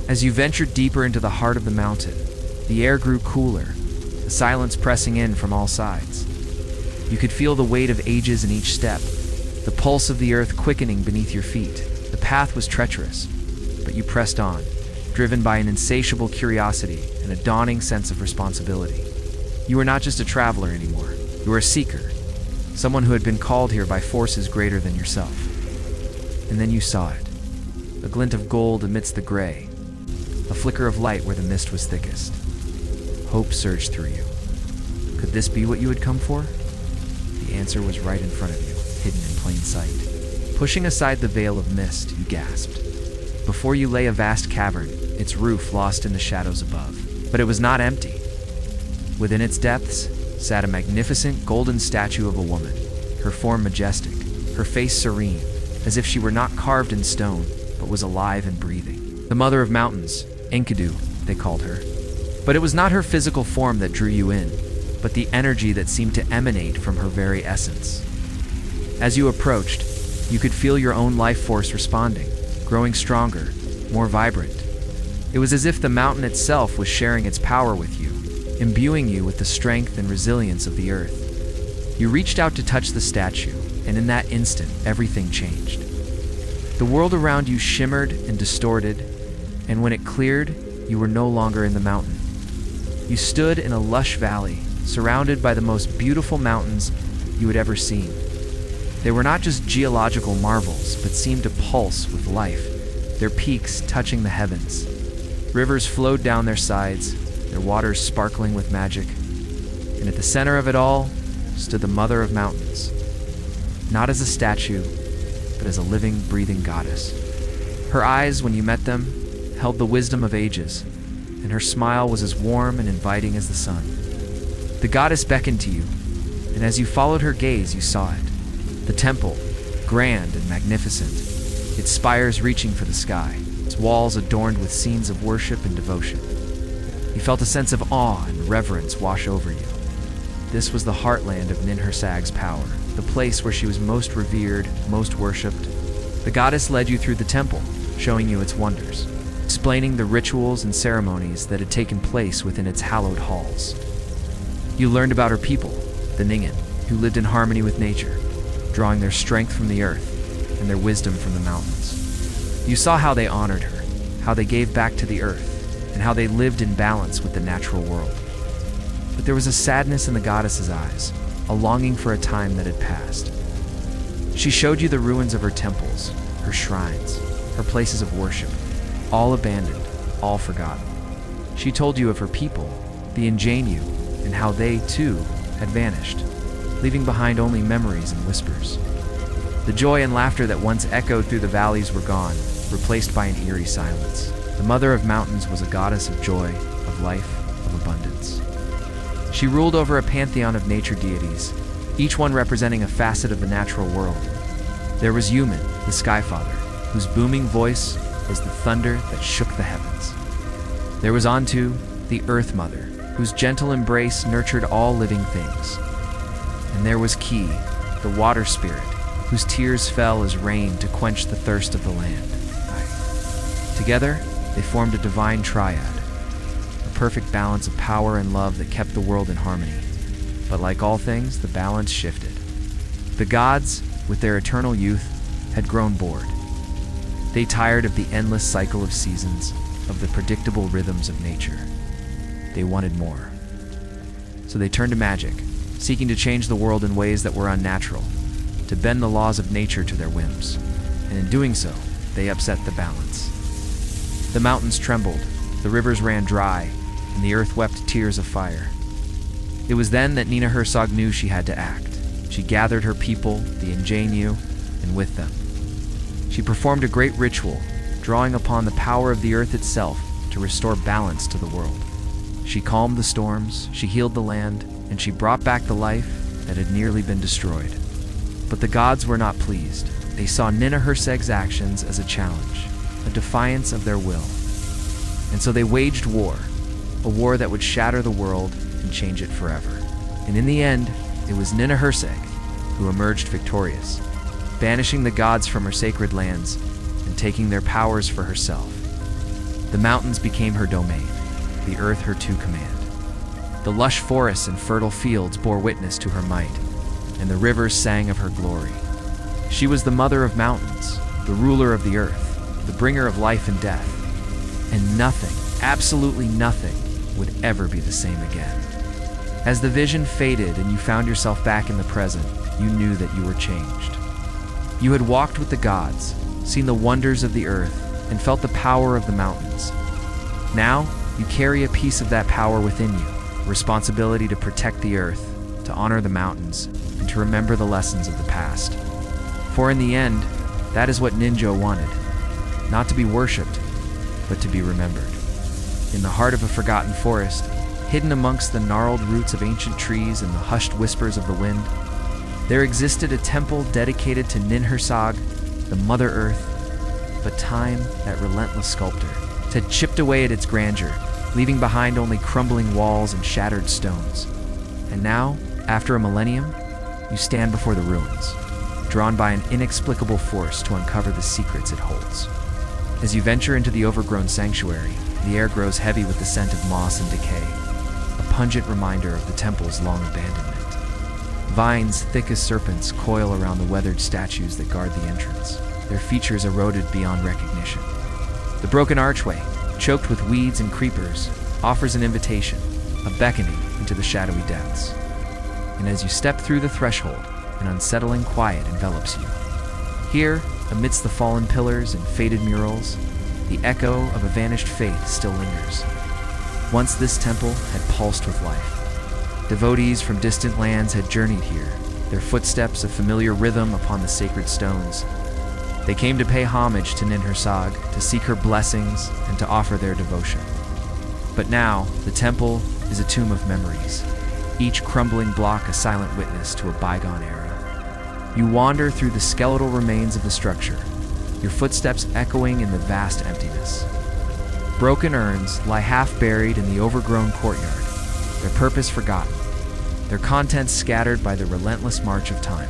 As you ventured deeper into the heart of the mountain, the air grew cooler, the silence pressing in from all sides. You could feel the weight of ages in each step, the pulse of the earth quickening beneath your feet. The path was treacherous, but you pressed on, driven by an insatiable curiosity and a dawning sense of responsibility. You were not just a traveler anymore. You were a seeker, someone who had been called here by forces greater than yourself. And then you saw it, a glint of gold amidst the gray, a flicker of light where the mist was thickest. Hope surged through you. Could this be what you had come for? The answer was right in front of you, hidden in plain sight. Pushing aside the veil of mist, you gasped. Before you lay a vast cavern, its roof lost in the shadows above. But it was not empty. Within its depths sat a magnificent golden statue of a woman, her form majestic, her face serene, as if she were not carved in stone, but was alive and breathing. The Mother of Mountains, Enkidu, they called her. But it was not her physical form that drew you in, but the energy that seemed to emanate from her very essence. As you approached, you could feel your own life force responding, growing stronger, more vibrant. It was as if the mountain itself was sharing its power with you, imbuing you with the strength and resilience of the earth. You reached out to touch the statue, and in that instant, everything changed. The world around you shimmered and distorted, and when it cleared, you were no longer in the mountain. You stood in a lush valley, surrounded by the most beautiful mountains you had ever seen. They were not just geological marvels, but seemed to pulse with life, their peaks touching the heavens. Rivers flowed down their sides, their waters sparkling with magic. And at the center of it all stood the Mother of Mountains, not as a statue, but as a living, breathing goddess. Her eyes, when you met them, held the wisdom of ages, and her smile was as warm and inviting as the sun. The goddess beckoned to you, and as you followed her gaze, you saw it. The temple, grand and magnificent, its spires reaching for the sky, its walls adorned with scenes of worship and devotion. You felt a sense of awe and reverence wash over you. This was the heartland of Ninhursag's power, the place where she was most revered, most worshipped. The goddess led you through the temple, showing you its wonders, explaining the rituals and ceremonies that had taken place within its hallowed halls. You learned about her people, the Ninhursag, who lived in harmony with nature, drawing their strength from the earth and their wisdom from the mountains. You saw how they honored her, how they gave back to the earth, and how they lived in balance with the natural world. But there was a sadness in the goddess's eyes, a longing for a time that had passed. She showed you the ruins of her temples, her shrines, her places of worship, all abandoned, all forgotten. She told you of her people, the Ingenue, and how they, too, had vanished, leaving behind only memories and whispers. The joy and laughter that once echoed through the valleys were gone, replaced by an eerie silence. The Mother of Mountains was a goddess of joy, of life, of abundance. She ruled over a pantheon of nature deities, each one representing a facet of the natural world. There was Human, the Sky Father, whose booming voice was the thunder that shook the heavens. There was Antu, the Earth Mother, whose gentle embrace nurtured all living things. And there was Ki, the Water Spirit, whose tears fell as rain to quench the thirst of the land. Together, they formed a divine triad, a perfect balance of power and love that kept the world in harmony. But like all things, the balance shifted. The gods, with their eternal youth, had grown bored. They tired of the endless cycle of seasons, of the predictable rhythms of nature. They wanted more. So they turned to magic, seeking to change the world in ways that were unnatural, to bend the laws of nature to their whims. And in doing so, they upset the balance. The mountains trembled, the rivers ran dry, and the earth wept tears of fire. It was then that Ninhursag knew she had to act. She gathered her people, the Ingenue, and with them. She performed a great ritual, drawing upon the power of the earth itself to restore balance to the world. She calmed the storms, she healed the land, and she brought back the life that had nearly been destroyed. But the gods were not pleased. They saw Ninhursag's actions as a challenge, a defiance of their will. And so they waged war, a war that would shatter the world and change it forever. And in the end, it was Ninhursag who emerged victorious, banishing the gods from her sacred lands and taking their powers for herself. The mountains became her domain, the earth her to command. The lush forests and fertile fields bore witness to her might, and the rivers sang of her glory. She was the mother of mountains, the ruler of the earth, the bringer of life and death. And nothing, absolutely nothing, would ever be the same again. As the vision faded and you found yourself back in the present, you knew that you were changed. You had walked with the gods, seen the wonders of the earth, and felt the power of the mountains. Now, you carry a piece of that power within you, a responsibility to protect the earth, to honor the mountains, and to remember the lessons of the past. For in the end, that is what Ninjo wanted. Not to be worshipped, but to be remembered. In the heart of a forgotten forest, hidden amongst the gnarled roots of ancient trees and the hushed whispers of the wind, there existed a temple dedicated to Ninhursag, the Mother Earth. But time, that relentless sculptor, had chipped away at its grandeur, leaving behind only crumbling walls and shattered stones. And now, after a millennium, you stand before the ruins, drawn by an inexplicable force to uncover the secrets it holds. As you venture into the overgrown sanctuary, the air grows heavy with the scent of moss and decay, a pungent reminder of the temple's long abandonment. Vines thick as serpents coil around the weathered statues that guard the entrance, their features eroded beyond recognition. The broken archway, choked with weeds and creepers, offers an invitation, a beckoning into the shadowy depths. And as you step through the threshold, an unsettling quiet envelops you. Here, amidst the fallen pillars and faded murals, the echo of a vanished faith still lingers. Once this temple had pulsed with life. Devotees from distant lands had journeyed here, their footsteps a familiar rhythm upon the sacred stones. They came to pay homage to Ninhursag, to seek her blessings, and to offer their devotion. But now, the temple is a tomb of memories, each crumbling block a silent witness to a bygone era. You wander through the skeletal remains of the structure, your footsteps echoing in the vast emptiness. Broken urns lie half-buried in the overgrown courtyard, their purpose forgotten, their contents scattered by the relentless march of time.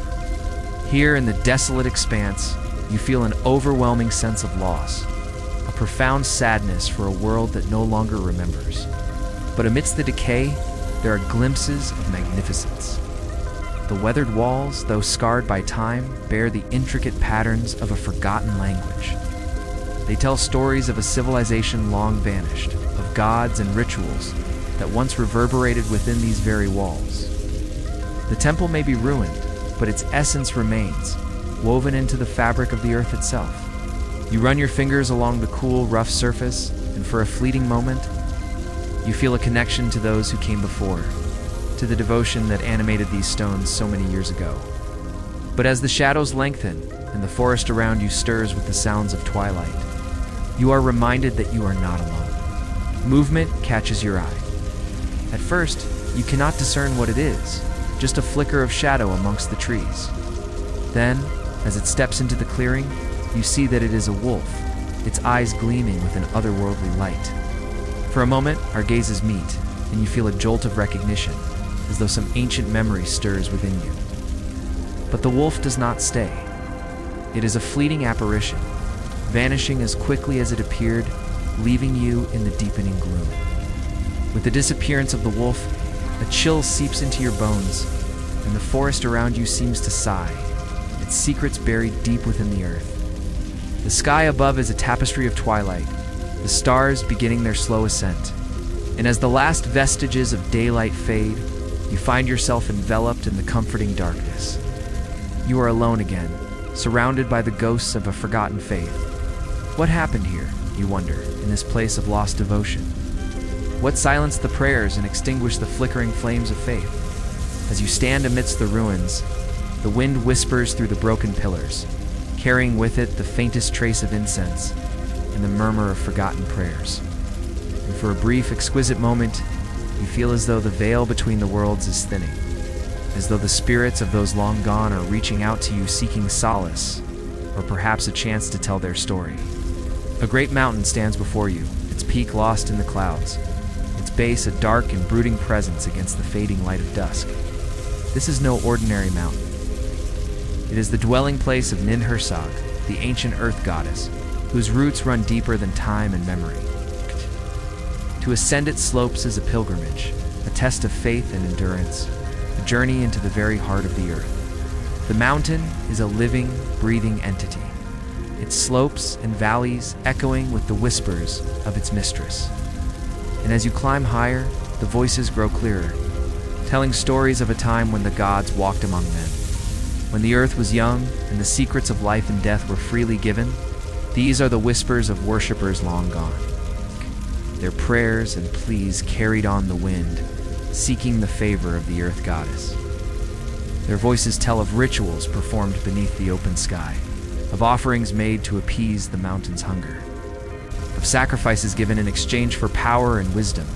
Here in the desolate expanse, you feel an overwhelming sense of loss, a profound sadness for a world that no longer remembers. But amidst the decay, there are glimpses of magnificence. The weathered walls, though scarred by time, bear the intricate patterns of a forgotten language. They tell stories of a civilization long vanished, of gods and rituals that once reverberated within these very walls. The temple may be ruined, but its essence remains, woven into the fabric of the earth itself. You run your fingers along the cool, rough surface, and for a fleeting moment, you feel a connection to those who came before, to the devotion that animated these stones so many years ago. But as the shadows lengthen and the forest around you stirs with the sounds of twilight, you are reminded that you are not alone. Movement catches your eye. At first, you cannot discern what it is, just a flicker of shadow amongst the trees. Then, as it steps into the clearing, you see that it is a wolf, its eyes gleaming with an otherworldly light. For a moment, our gazes meet, and you feel a jolt of recognition, as though some ancient memory stirs within you. But the wolf does not stay. It is a fleeting apparition, vanishing as quickly as it appeared, leaving you in the deepening gloom. With the disappearance of the wolf, a chill seeps into your bones, and the forest around you seems to sigh, its secrets buried deep within the earth. The sky above is a tapestry of twilight, the stars beginning their slow ascent. And as the last vestiges of daylight fade, you find yourself enveloped in the comforting darkness. You are alone again, surrounded by the ghosts of a forgotten faith. What happened here, you wonder, in this place of lost devotion? What silenced the prayers and extinguished the flickering flames of faith? As you stand amidst the ruins, the wind whispers through the broken pillars, carrying with it the faintest trace of incense and the murmur of forgotten prayers. And for a brief, exquisite moment, you feel as though the veil between the worlds is thinning, as though the spirits of those long gone are reaching out to you seeking solace, or perhaps a chance to tell their story. A great mountain stands before you, its peak lost in the clouds, its base a dark and brooding presence against the fading light of dusk. This is no ordinary mountain. It is the dwelling place of Ninhursag, the ancient earth goddess, whose roots run deeper than time and memory. To ascend its slopes is a pilgrimage, a test of faith and endurance, a journey into the very heart of the earth. The mountain is a living, breathing entity, its slopes and valleys echoing with the whispers of its mistress. And as you climb higher, the voices grow clearer, telling stories of a time when the gods walked among men. When the earth was young and the secrets of life and death were freely given, these are the whispers of worshippers long gone. Their prayers and pleas carried on the wind, seeking the favor of the earth goddess. Their voices tell of rituals performed beneath the open sky, of offerings made to appease the mountain's hunger, of sacrifices given in exchange for power and wisdom.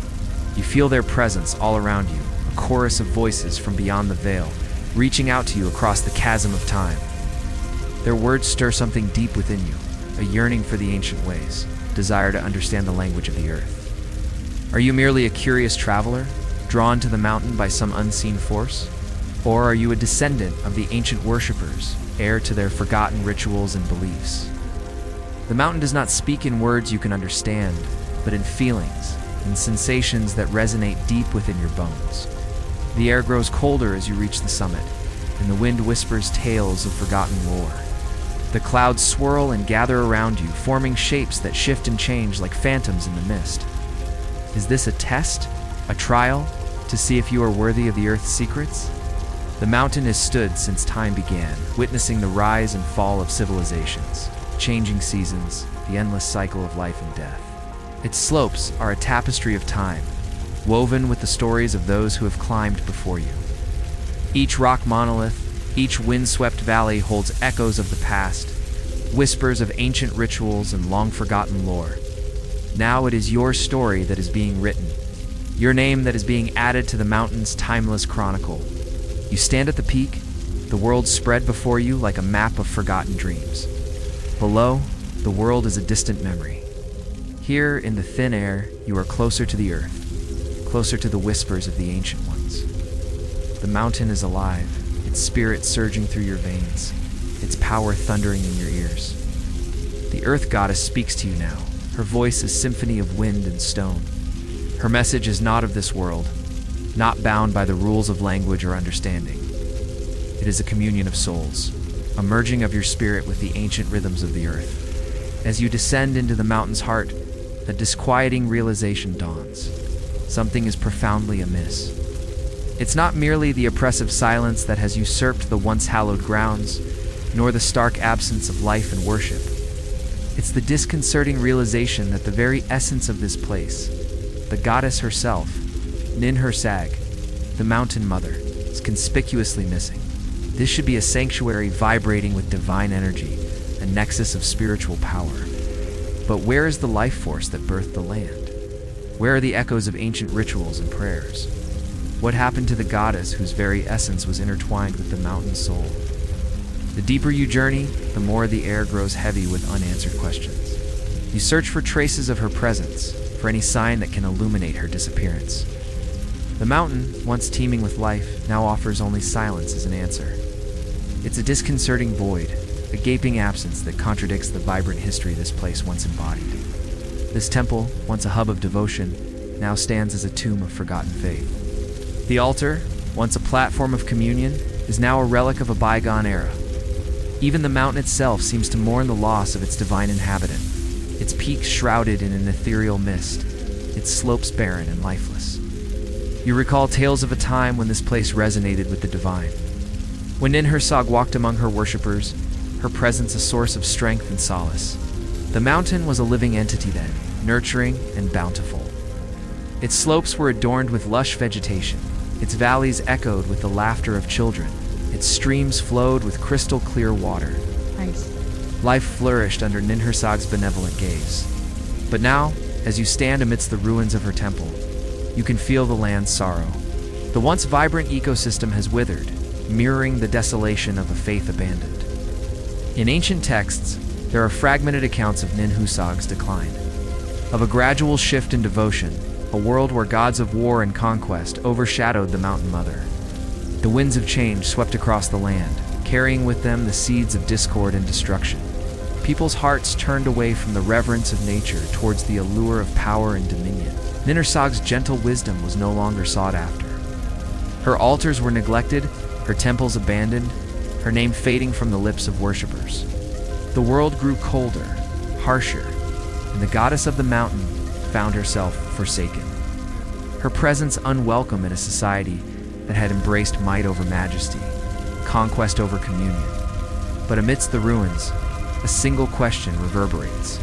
You feel their presence all around you, a chorus of voices from beyond the veil, reaching out to you across the chasm of time. Their words stir something deep within you, a yearning for the ancient ways, desire to understand the language of the earth. Are you merely a curious traveler, drawn to the mountain by some unseen force? Or are you a descendant of the ancient worshippers, heir to their forgotten rituals and beliefs? The mountain does not speak in words you can understand, but in feelings, in sensations that resonate deep within your bones. The air grows colder as you reach the summit, and the wind whispers tales of forgotten lore. The clouds swirl and gather around you, forming shapes that shift and change like phantoms in the mist. Is this a test? A trial? To see if you are worthy of the earth's secrets? The mountain has stood since time began, witnessing the rise and fall of civilizations, changing seasons, the endless cycle of life and death. Its slopes are a tapestry of time, woven with the stories of those who have climbed before you. Each rock monolith, each windswept valley holds echoes of the past, whispers of ancient rituals and long-forgotten lore. Now it is your story that is being written, your name that is being added to the mountain's timeless chronicle. You stand at the peak, the world spread before you like a map of forgotten dreams. Below, the world is a distant memory. Here, in the thin air, you are closer to the earth, closer to the whispers of the ancient ones. The mountain is alive, its spirit surging through your veins, its power thundering in your ears. The earth goddess speaks to you now, her voice a symphony of wind and stone. Her message is not of this world, not bound by the rules of language or understanding. It is a communion of souls, a merging of your spirit with the ancient rhythms of the earth. As you descend into the mountain's heart, a disquieting realization dawns. Something is profoundly amiss. It's not merely the oppressive silence that has usurped the once hallowed grounds, nor the stark absence of life and worship. It's the disconcerting realization that the very essence of this place, the goddess herself, Ninhursag, the mountain mother, is conspicuously missing. This should be a sanctuary vibrating with divine energy, a nexus of spiritual power. But where is the life force that birthed the land? Where are the echoes of ancient rituals and prayers? What happened to the goddess whose very essence was intertwined with the mountain's soul? The deeper you journey, the more the air grows heavy with unanswered questions. You search for traces of her presence, for any sign that can illuminate her disappearance. The mountain, once teeming with life, now offers only silence as an answer. It's a disconcerting void, a gaping absence that contradicts the vibrant history this place once embodied. This temple, once a hub of devotion, now stands as a tomb of forgotten faith. The altar, once a platform of communion, is now a relic of a bygone era. Even the mountain itself seems to mourn the loss of its divine inhabitant, its peaks shrouded in an ethereal mist, its slopes barren and lifeless. You recall tales of a time when this place resonated with the divine. When Ninhursag walked among her worshippers, her presence a source of strength and solace. The mountain was a living entity then, nurturing and bountiful. Its slopes were adorned with lush vegetation, its valleys echoed with the laughter of children, its streams flowed with crystal clear water. Nice. Life flourished under Ninhursag's benevolent gaze. But now, as you stand amidst the ruins of her temple, you can feel the land's sorrow. The once vibrant ecosystem has withered, mirroring the desolation of a faith abandoned. In ancient texts, there are fragmented accounts of Ninhursag's decline, of a gradual shift in devotion, a world where gods of war and conquest overshadowed the Mountain Mother. The winds of change swept across the land, carrying with them the seeds of discord and destruction. People's hearts turned away from the reverence of nature towards the allure of power and dominion. Ninhursag's gentle wisdom was no longer sought after. Her altars were neglected, her temples abandoned, her name fading from the lips of worshippers. The world grew colder, harsher, and the goddess of the mountain found herself forsaken. Her presence unwelcome in a society that had embraced might over majesty, conquest over communion. But amidst the ruins, a single question reverberates.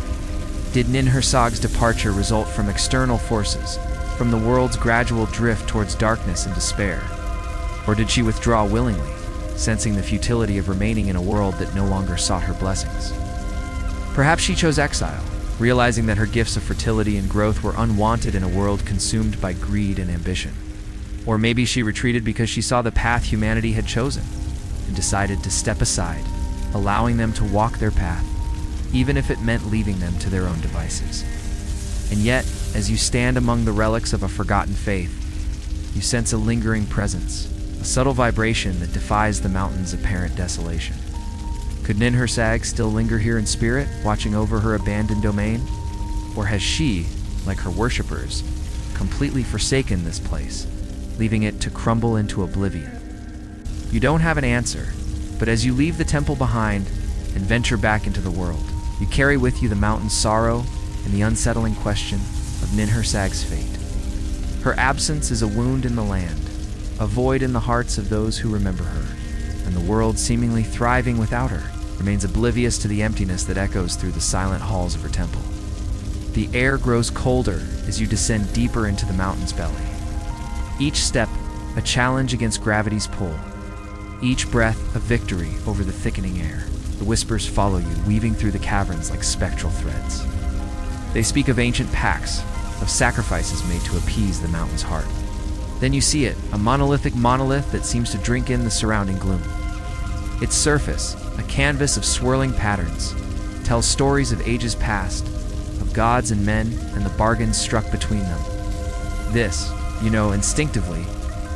Did Ninhursag's departure result from external forces, from the world's gradual drift towards darkness and despair? Or did she withdraw willingly, sensing the futility of remaining in a world that no longer sought her blessings? Perhaps she chose exile, realizing that her gifts of fertility and growth were unwanted in a world consumed by greed and ambition. Or maybe she retreated because she saw the path humanity had chosen and decided to step aside, allowing them to walk their path, even if it meant leaving them to their own devices. And yet, as you stand among the relics of a forgotten faith, you sense a lingering presence, a subtle vibration that defies the mountain's apparent desolation. Could Ninhursag still linger here in spirit, watching over her abandoned domain? Or has she, like her worshippers, completely forsaken this place, leaving it to crumble into oblivion? You don't have an answer, but as you leave the temple behind and venture back into the world, you carry with you the mountain's sorrow and the unsettling question of Ninhursag's fate. Her absence is a wound in the land, a void in the hearts of those who remember her, and the world, seemingly thriving without her, remains oblivious to the emptiness that echoes through the silent halls of her temple. The air grows colder as you descend deeper into the mountain's belly. Each step, a challenge against gravity's pull. Each breath, a victory over the thickening air. The whispers follow you, weaving through the caverns like spectral threads. They speak of ancient pacts, of sacrifices made to appease the mountain's heart. Then you see it, a monolithic monolith that seems to drink in the surrounding gloom. Its surface, a canvas of swirling patterns, tells stories of ages past, of gods and men and the bargains struck between them. This, you know instinctively,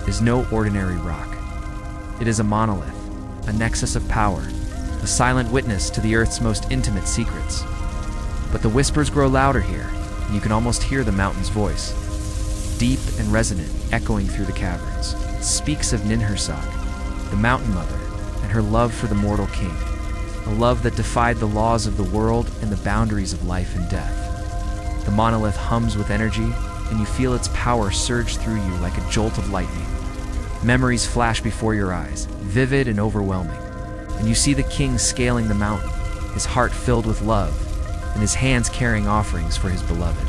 is no ordinary rock. It is a monolith, a nexus of power, a silent witness to the Earth's most intimate secrets. But the whispers grow louder here, and you can almost hear the mountain's voice, deep and resonant, echoing through the caverns. It speaks of Ninhursag, the Mountain Mother, and her love for the mortal king, a love that defied the laws of the world and the boundaries of life and death. The monolith hums with energy, and you feel its power surge through you like a jolt of lightning. Memories flash before your eyes, vivid and overwhelming, and you see the king scaling the mountain, his heart filled with love, and his hands carrying offerings for his beloved.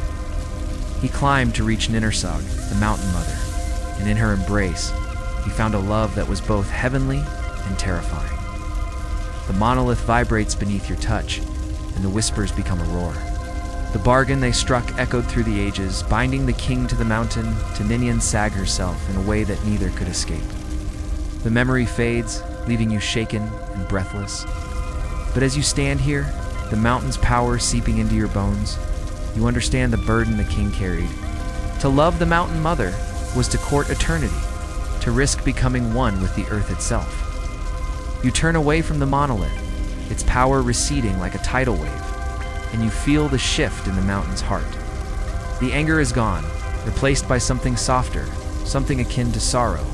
He climbed to reach Ninhursag, the Mountain Mother, and in her embrace, he found a love that was both heavenly and terrifying. The monolith vibrates beneath your touch, and the whispers become a roar. The bargain they struck echoed through the ages, binding the king to the mountain, to Ninhursag herself in a way that neither could escape. The memory fades, leaving you shaken and breathless. But as you stand here, the mountain's power seeping into your bones, you understand the burden the king carried. To love the Mountain Mother was to court eternity, to risk becoming one with the earth itself. You turn away from the monolith, its power receding like a tidal wave, and you feel the shift in the mountain's heart. The anger is gone, replaced by something softer, something akin to sorrow.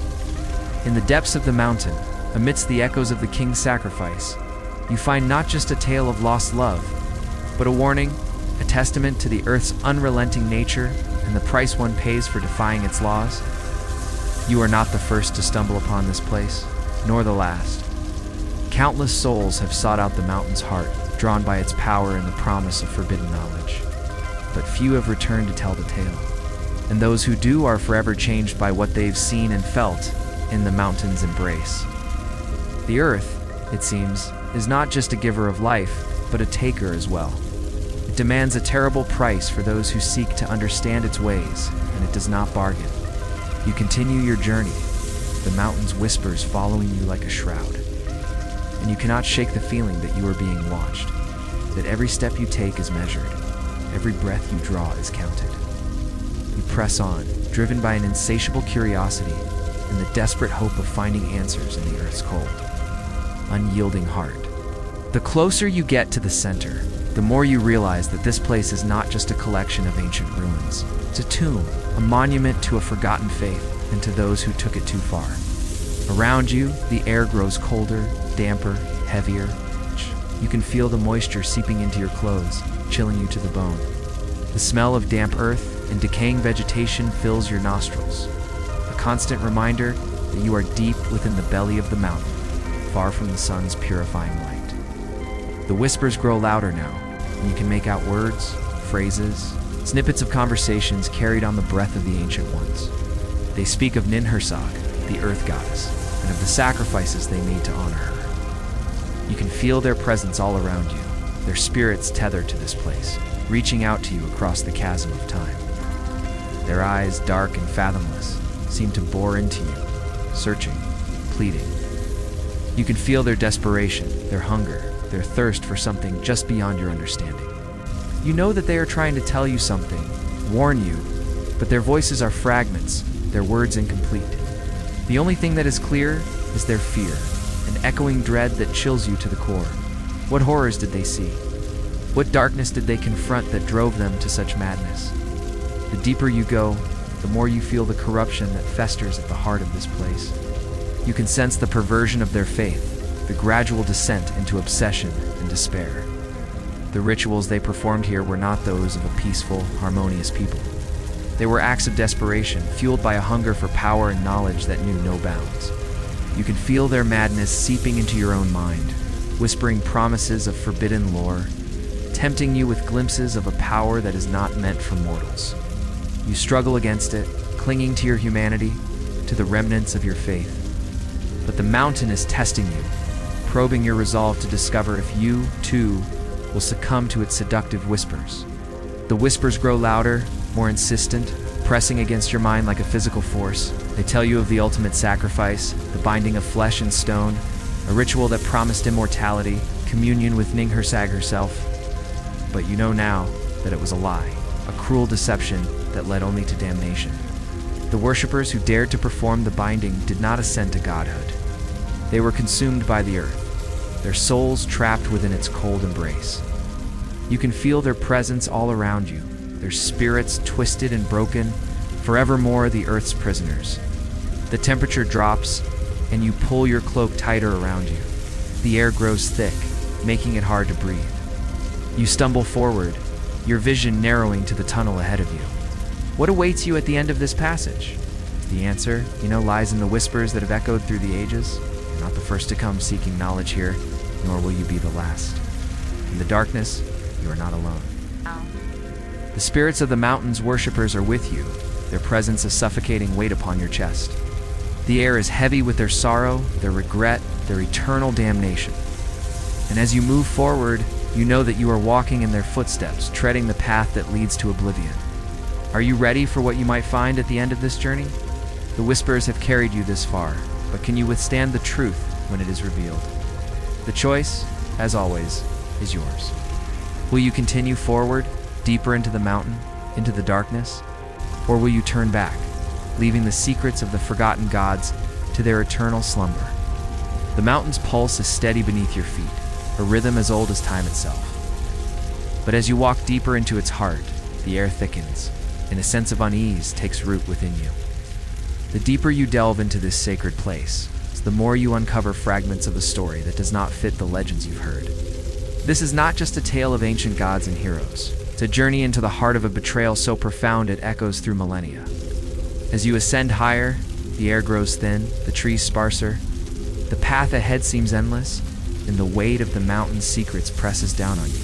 In the depths of the mountain, amidst the echoes of the king's sacrifice, you find not just a tale of lost love, but a warning, a testament to the earth's unrelenting nature and the price one pays for defying its laws. You are not the first to stumble upon this place, nor the last. Countless souls have sought out the mountain's heart, drawn by its power and the promise of forbidden knowledge. But few have returned to tell the tale, and those who do are forever changed by what they've seen and felt in the mountain's embrace. The earth, it seems, is not just a giver of life, but a taker as well. It demands a terrible price for those who seek to understand its ways, and it does not bargain. You continue your journey, the mountain's whispers following you like a shroud. And you cannot shake the feeling that you are being watched, that every step you take is measured, every breath you draw is counted. You press on, driven by an insatiable curiosity and the desperate hope of finding answers in the earth's cold, unyielding heart. The closer you get to the center, the more you realize that this place is not just a collection of ancient ruins. It's a tomb, a monument to a forgotten faith and to those who took it too far. Around you, the air grows colder, damper, heavier. You can feel the moisture seeping into your clothes, chilling you to the bone. The smell of damp earth and decaying vegetation fills your nostrils, a constant reminder that you are deep within the belly of the mountain, far from the sun's purifying light. The whispers grow louder now, and you can make out words, phrases, snippets of conversations carried on the breath of the ancient ones. They speak of Ninhursag, the earth goddess, and of the sacrifices they made to honor her. You can feel their presence all around you, their spirits tethered to this place, reaching out to you across the chasm of time. Their eyes, dark and fathomless, seem to bore into you, searching, pleading. You can feel their desperation, their hunger, their thirst for something just beyond your understanding. You know that they are trying to tell you something, warn you, but their voices are fragments, their words incomplete. The only thing that is clear is their fear, an echoing dread that chills you to the core. What horrors did they see? What darkness did they confront that drove them to such madness? The deeper you go, the more you feel the corruption that festers at the heart of this place. You can sense the perversion of their faith, the gradual descent into obsession and despair. The rituals they performed here were not those of a peaceful, harmonious people. They were acts of desperation, fueled by a hunger for power and knowledge that knew no bounds. You can feel their madness seeping into your own mind, whispering promises of forbidden lore, tempting you with glimpses of a power that is not meant for mortals. You struggle against it, clinging to your humanity, to the remnants of your faith. But the mountain is testing you, probing your resolve to discover if you, too, will succumb to its seductive whispers. The whispers grow louder, more insistent, pressing against your mind like a physical force. They tell you of the ultimate sacrifice, the binding of flesh and stone, a ritual that promised immortality, communion with Ninhursag herself. But you know now that it was a lie, a cruel deception that led only to damnation. The worshippers who dared to perform the binding did not ascend to godhood. They were consumed by the earth, their souls trapped within its cold embrace. You can feel their presence all around you, their spirits twisted and broken, forevermore the earth's prisoners. The temperature drops, and you pull your cloak tighter around you. The air grows thick, making it hard to breathe. You stumble forward, your vision narrowing to the tunnel ahead of you. What awaits you at the end of this passage? The answer, lies in the whispers that have echoed through the ages. You're not the first to come seeking knowledge here, nor will you be the last. In the darkness, you are not alone. The spirits of the mountain's worshippers are with you, their presence a suffocating weight upon your chest. The air is heavy with their sorrow, their regret, their eternal damnation. And as you move forward, you know that you are walking in their footsteps, treading the path that leads to oblivion. Are you ready for what you might find at the end of this journey? The whispers have carried you this far, but can you withstand the truth when it is revealed? The choice, as always, is yours. Will you continue forward, deeper into the mountain, into the darkness? Or will you turn back, leaving the secrets of the forgotten gods to their eternal slumber? The mountain's pulse is steady beneath your feet, a rhythm as old as time itself. But as you walk deeper into its heart, the air thickens, and a sense of unease takes root within you. The deeper you delve into this sacred place, the more you uncover fragments of a story that does not fit the legends you've heard. This is not just a tale of ancient gods and heroes. It's a journey into the heart of a betrayal so profound it echoes through millennia. As you ascend higher, the air grows thin, the trees sparser, the path ahead seems endless, and the weight of the mountain's secrets presses down on you.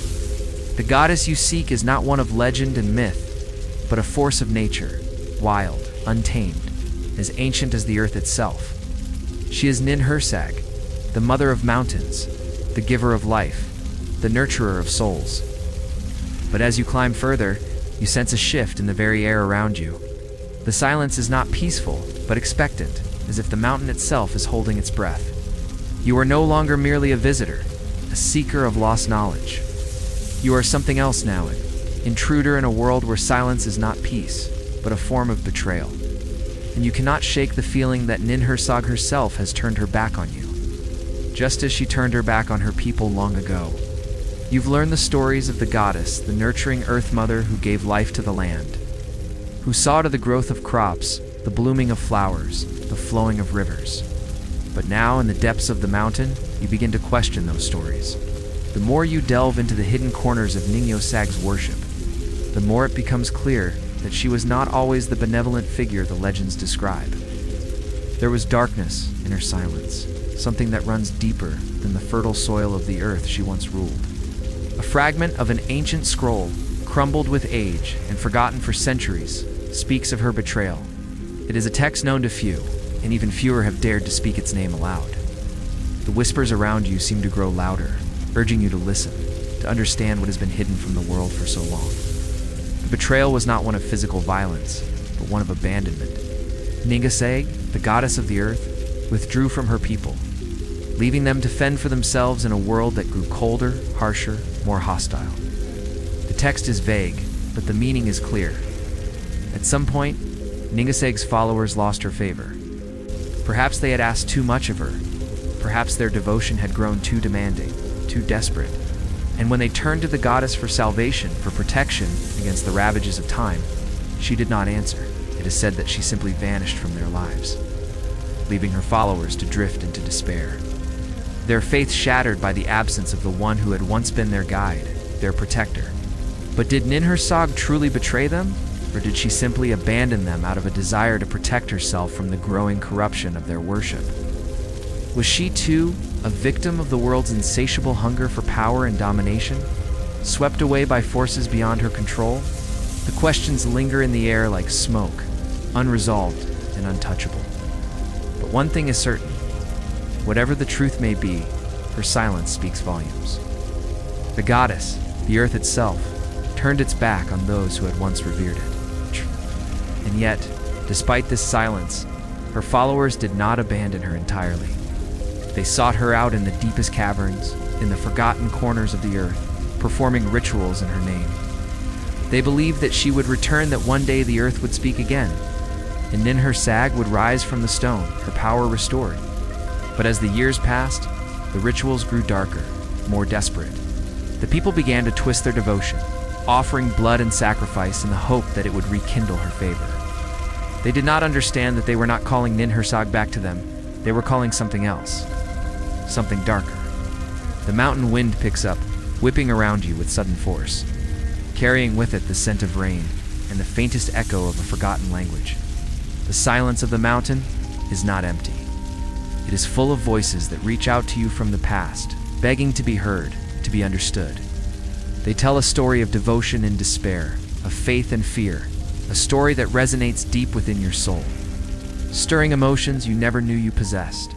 The goddess you seek is not one of legend and myth, but a force of nature, wild, untamed, as ancient as the earth itself. She is Ninhursag, the mother of mountains, the giver of life, the nurturer of souls. But as you climb further, you sense a shift in the very air around you. The silence is not peaceful, but expectant, as if the mountain itself is holding its breath. You are no longer merely a visitor, a seeker of lost knowledge. You are something else now, an intruder in a world where silence is not peace, but a form of betrayal. And you cannot shake the feeling that Ninhursag herself has turned her back on you, just as she turned her back on her people long ago. You've learned the stories of the goddess, the nurturing Earth Mother who gave life to the land, who saw to the growth of crops, the blooming of flowers, the flowing of rivers. But now, in the depths of the mountain, you begin to question those stories. The more you delve into the hidden corners of Ninhursag's worship, the more it becomes clear that she was not always the benevolent figure the legends describe. There was darkness in her silence, something that runs deeper than the fertile soil of the earth she once ruled. A fragment of an ancient scroll, crumbled with age and forgotten for centuries, speaks of her betrayal. It is a text known to few, and even fewer have dared to speak its name aloud. The whispers around you seem to grow louder, urging you to listen, to understand what has been hidden from the world for so long. The betrayal was not one of physical violence, but one of abandonment. Ninhursag, the goddess of the earth, withdrew from her people, leaving them to fend for themselves in a world that grew colder, harsher, more hostile. The text is vague, but the meaning is clear. At some point, Ninhursag's followers lost her favor. Perhaps they had asked too much of her. Perhaps their devotion had grown too demanding, too desperate. And when they turned to the goddess for salvation, for protection against the ravages of time, she did not answer. It is said that she simply vanished from their lives, leaving her followers to drift into despair. Their faith shattered by the absence of the one who had once been their guide, their protector. But did Ninhursag truly betray them? Or did she simply abandon them out of a desire to protect herself from the growing corruption of their worship? Was she, too, a victim of the world's insatiable hunger for power and domination, swept away by forces beyond her control? The questions linger in the air like smoke, unresolved and untouchable. But one thing is certain. Whatever the truth may be, her silence speaks volumes. The goddess, the earth itself, turned its back on those who had once revered it. And yet, despite this silence, her followers did not abandon her entirely. They sought her out in the deepest caverns, in the forgotten corners of the earth, performing rituals in her name. They believed that she would return, that one day the earth would speak again, and Ninhursag would rise from the stone, her power restored. But as the years passed, the rituals grew darker, more desperate. The people began to twist their devotion, offering blood and sacrifice in the hope that it would rekindle her favor. They did not understand that they were not calling Ninhursag back to them. They were calling something else, something darker. The mountain wind picks up, whipping around you with sudden force, carrying with it the scent of rain and the faintest echo of a forgotten language. The silence of the mountain is not empty. It is full of voices that reach out to you from the past, begging to be heard, to be understood. They tell a story of devotion and despair, of faith and fear, a story that resonates deep within your soul, stirring emotions you never knew you possessed.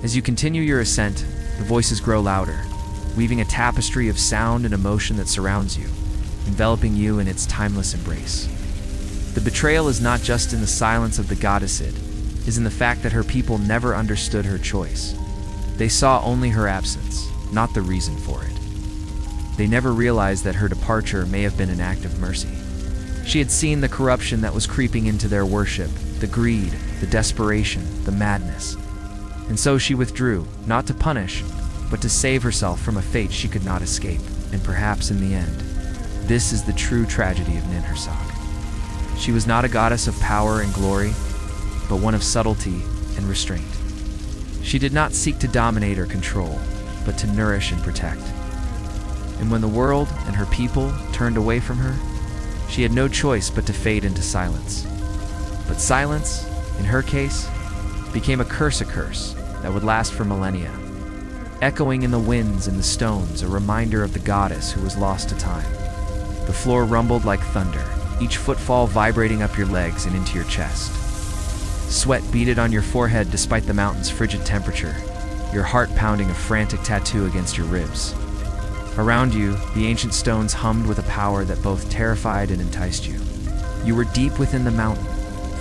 As you continue your ascent, the voices grow louder, weaving a tapestry of sound and emotion that surrounds you, enveloping you in its timeless embrace. The betrayal is not just in the silence of the goddess, it is in the fact that her people never understood her choice. They saw only her absence, not the reason for it. They never realized that her departure may have been an act of mercy. She had seen the corruption that was creeping into their worship, the greed, the desperation, the madness. And so she withdrew, not to punish, but to save herself from a fate she could not escape. And perhaps in the end, this is the true tragedy of Ninhursag. She was not a goddess of power and glory, but one of subtlety and restraint. She did not seek to dominate or control, but to nourish and protect. And when the world and her people turned away from her, she had no choice but to fade into silence. But silence, in her case, became a curse that would last for millennia, echoing in the winds and the stones, a reminder of the goddess who was lost to time. The floor rumbled like thunder, each footfall vibrating up your legs and into your chest. Sweat beaded on your forehead despite the mountain's frigid temperature, your heart pounding a frantic tattoo against your ribs. Around you, the ancient stones hummed with a power that both terrified and enticed you. You were deep within the mountain,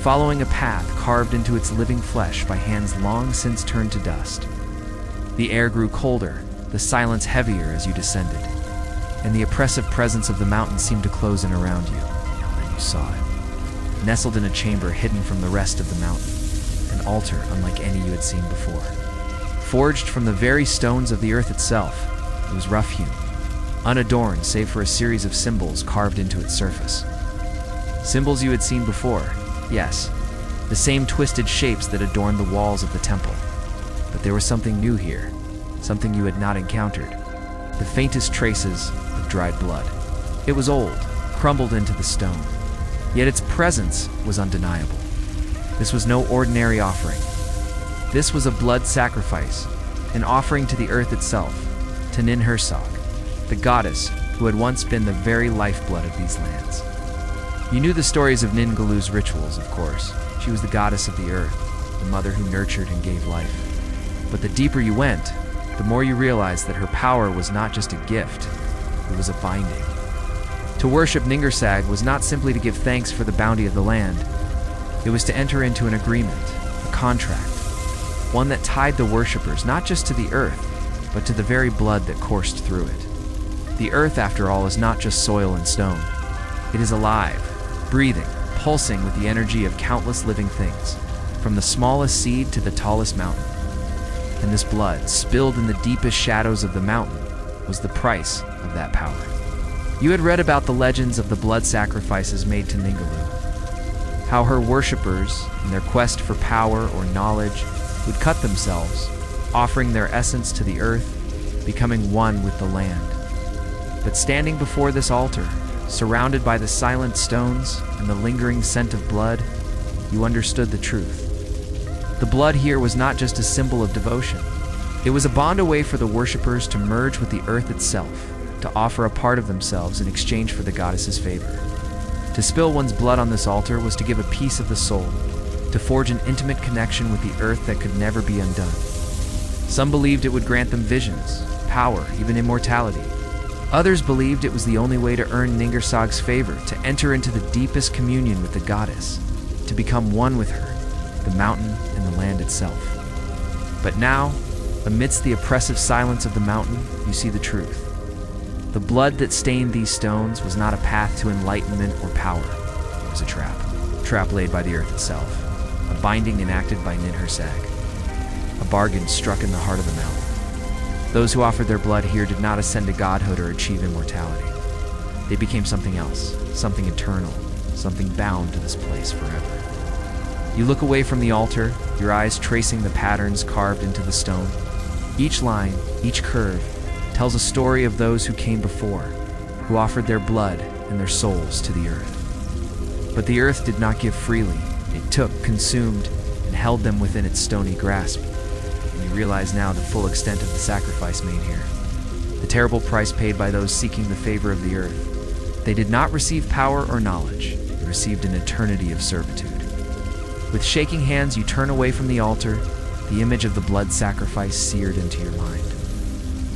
following a path carved into its living flesh by hands long since turned to dust. The air grew colder, the silence heavier as you descended, and the oppressive presence of the mountain seemed to close in around you. And then you saw it, nestled in a chamber hidden from the rest of the mountain, an altar unlike any you had seen before. Forged from the very stones of the earth itself, it was rough-hewn, unadorned save for a series of symbols carved into its surface. Symbols you had seen before, yes, the same twisted shapes that adorned the walls of the temple. But there was something new here, something you had not encountered. The faintest traces of dried blood. It was old, crumbled into the stone, yet its presence was undeniable. This was no ordinary offering. This was a blood sacrifice, an offering to the earth itself, to Ninhursag, the goddess who had once been the very lifeblood of these lands. You knew the stories of Ningalu's rituals, of course. She was the goddess of the earth, the mother who nurtured and gave life. But the deeper you went, the more you realized that her power was not just a gift, it was a binding. To worship Ninhursag was not simply to give thanks for the bounty of the land. It was to enter into an agreement, a contract, one that tied the worshippers not just to the earth, but to the very blood that coursed through it. The earth, after all, is not just soil and stone. It is alive, breathing, pulsing with the energy of countless living things, from the smallest seed to the tallest mountain. And this blood, spilled in the deepest shadows of the mountain, was the price of that power. You had read about the legends of the blood sacrifices made to Ningalu, how her worshippers, in their quest for power or knowledge, would cut themselves, offering their essence to the earth, becoming one with the land. But standing before this altar, surrounded by the silent stones and the lingering scent of blood, you understood the truth. The blood here was not just a symbol of devotion. It was a bond away for the worshippers to merge with the earth itself, to offer a part of themselves in exchange for the goddess's favor. To spill one's blood on this altar was to give a piece of the soul, to forge an intimate connection with the earth that could never be undone. Some believed it would grant them visions, power, even immortality. Others believed it was the only way to earn Ninhursag's favor, to enter into the deepest communion with the goddess, to become one with her, the mountain and the land itself. But now, amidst the oppressive silence of the mountain, you see the truth. The blood that stained these stones was not a path to enlightenment or power. It was a trap laid by the earth itself, a binding enacted by Ninhursag, a bargain struck in the heart of the mountain. Those who offered their blood here did not ascend to godhood or achieve immortality. They became something else, something eternal, something bound to this place forever. You look away from the altar, your eyes tracing the patterns carved into the stone. Each line, each curve, tells a story of those who came before, who offered their blood and their souls to the earth. But the earth did not give freely. It took, consumed, and held them within its stony grasp. And you realize now the full extent of the sacrifice made here. The terrible price paid by those seeking the favor of the earth. They did not receive power or knowledge. They received an eternity of servitude. With shaking hands, you turn away from the altar, the image of the blood sacrifice seared into your mind.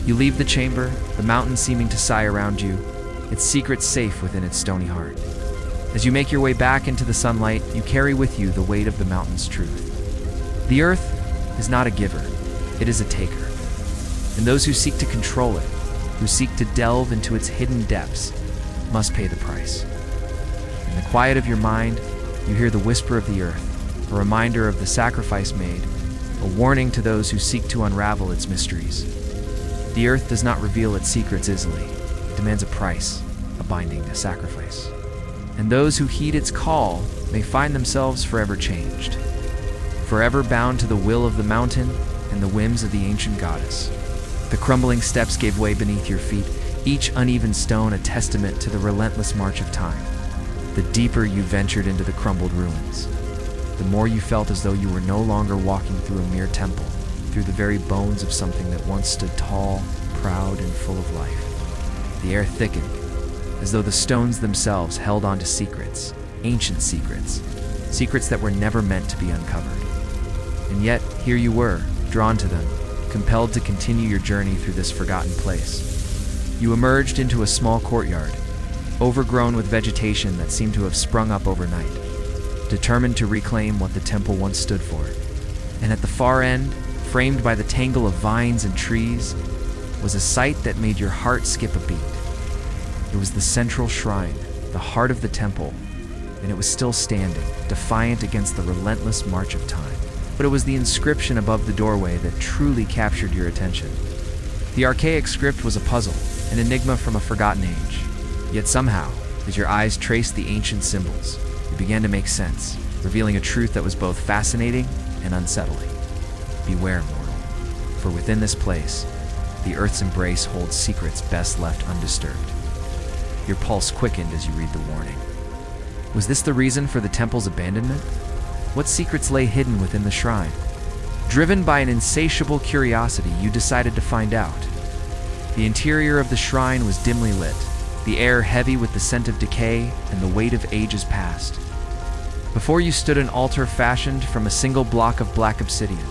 You leave the chamber, the mountain seeming to sigh around you, its secrets safe within its stony heart. As you make your way back into the sunlight, you carry with you the weight of the mountain's truth. The earth is not a giver, it is a taker. And those who seek to control it, who seek to delve into its hidden depths, must pay the price. In the quiet of your mind, you hear the whisper of the earth, a reminder of the sacrifice made, a warning to those who seek to unravel its mysteries. The earth does not reveal its secrets easily. It demands a price, a binding, a sacrifice. And those who heed its call may find themselves forever changed, forever bound to the will of the mountain and the whims of the ancient goddess. The crumbling steps gave way beneath your feet, each uneven stone a testament to the relentless march of time. The deeper you ventured into the crumbled ruins, the more you felt as though you were no longer walking through a mere temple, through the very bones of something that once stood tall, proud, and full of life. The air thickened, as though the stones themselves held on to secrets, ancient secrets, secrets that were never meant to be uncovered. And yet, here you were, drawn to them, compelled to continue your journey through this forgotten place. You emerged into a small courtyard, overgrown with vegetation that seemed to have sprung up overnight, determined to reclaim what the temple once stood for. And at the far end, framed by the tangle of vines and trees, was a sight that made your heart skip a beat. It was the central shrine, the heart of the temple, and it was still standing, defiant against the relentless march of time. But it was the inscription above the doorway that truly captured your attention. The archaic script was a puzzle, an enigma from a forgotten age. Yet somehow, as your eyes traced the ancient symbols, it began to make sense, revealing a truth that was both fascinating and unsettling. Beware, mortal, for within this place, the Earth's embrace holds secrets best left undisturbed. Your pulse quickened as you read the warning. Was this the reason for the temple's abandonment? What secrets lay hidden within the shrine? Driven by an insatiable curiosity, you decided to find out. The interior of the shrine was dimly lit, the air heavy with the scent of decay and the weight of ages past. Before you stood an altar fashioned from a single block of black obsidian,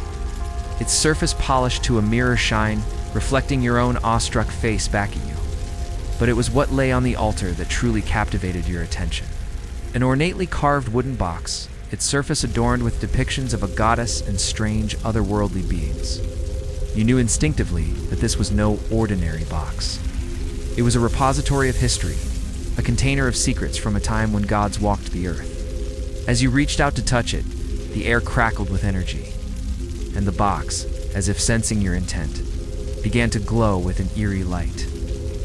its surface polished to a mirror shine, reflecting your own awestruck face back at you. But it was what lay on the altar that truly captivated your attention. An ornately carved wooden box, its surface adorned with depictions of a goddess and strange, otherworldly beings. You knew instinctively that this was no ordinary box. It was a repository of history, a container of secrets from a time when gods walked the earth. As you reached out to touch it, the air crackled with energy, and the box, as if sensing your intent, began to glow with an eerie light.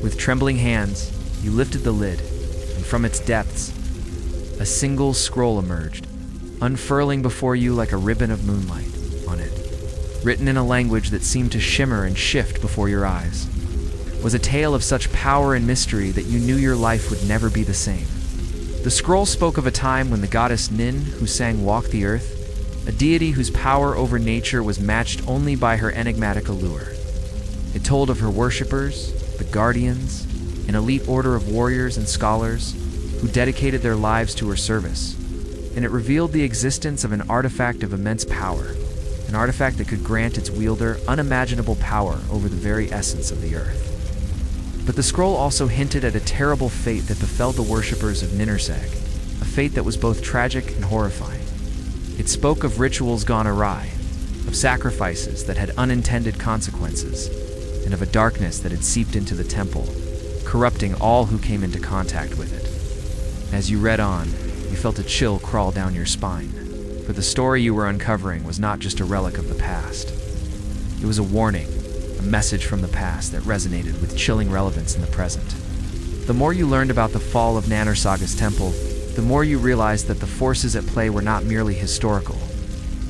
With trembling hands, you lifted the lid, and from its depths, a single scroll emerged, unfurling before you like a ribbon of moonlight. On it, written in a language that seemed to shimmer and shift before your eyes, was a tale of such power and mystery that you knew your life would never be the same. The scroll spoke of a time when the goddess Nin, who sang Walk the Earth, a deity whose power over nature was matched only by her enigmatic allure. It told of her worshippers, the guardians, an elite order of warriors and scholars who dedicated their lives to her service, and it revealed the existence of an artifact of immense power, an artifact that could grant its wielder unimaginable power over the very essence of the earth. But the scroll also hinted at a terrible fate that befell the worshippers of Ninhursag, a fate that was both tragic and horrifying. It spoke of rituals gone awry, of sacrifices that had unintended consequences, and of a darkness that had seeped into the temple, corrupting all who came into contact with it. As you read on, you felt a chill crawl down your spine, for the story you were uncovering was not just a relic of the past. It was a warning, a message from the past that resonated with chilling relevance in the present. The more you learned about the fall of Ninhursag's temple, the more you realized that the forces at play were not merely historical.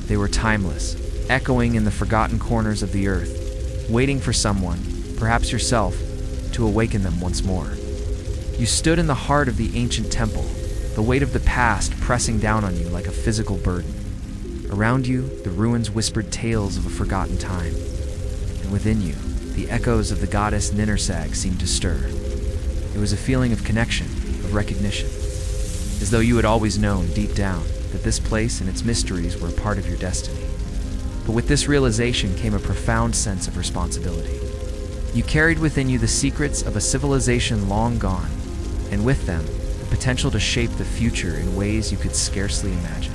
They were timeless, echoing in the forgotten corners of the earth, waiting for someone, perhaps yourself, to awaken them once more. You stood in the heart of the ancient temple, the weight of the past pressing down on you like a physical burden. Around you, the ruins whispered tales of a forgotten time, and within you, the echoes of the goddess Ninhursag seemed to stir. It was a feeling of connection, of recognition, as though you had always known deep down that this place and its mysteries were a part of your destiny. But with this realization came a profound sense of responsibility. You carried within you the secrets of a civilization long gone, and with them, the potential to shape the future in ways you could scarcely imagine.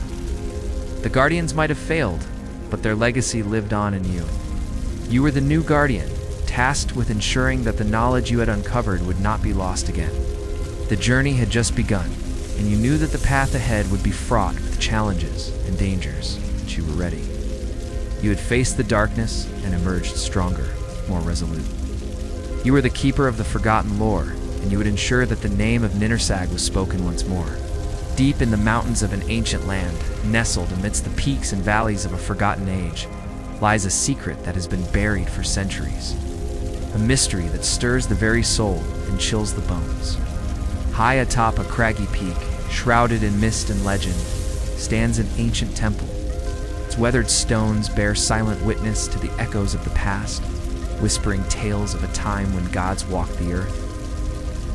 The Guardians might have failed, but their legacy lived on in you. You were the new Guardian, tasked with ensuring that the knowledge you had uncovered would not be lost again. The journey had just begun, and you knew that the path ahead would be fraught with challenges and dangers, but you were ready. You had faced the darkness and emerged stronger, more resolute. You were the keeper of the forgotten lore, and you would ensure that the name of Ninhursag was spoken once more. Deep in the mountains of an ancient land, nestled amidst the peaks and valleys of a forgotten age, lies a secret that has been buried for centuries. A mystery that stirs the very soul and chills the bones. High atop a craggy peak, shrouded in mist and legend, stands an ancient temple. Its weathered stones bear silent witness to the echoes of the past, whispering tales of a time when gods walked the earth.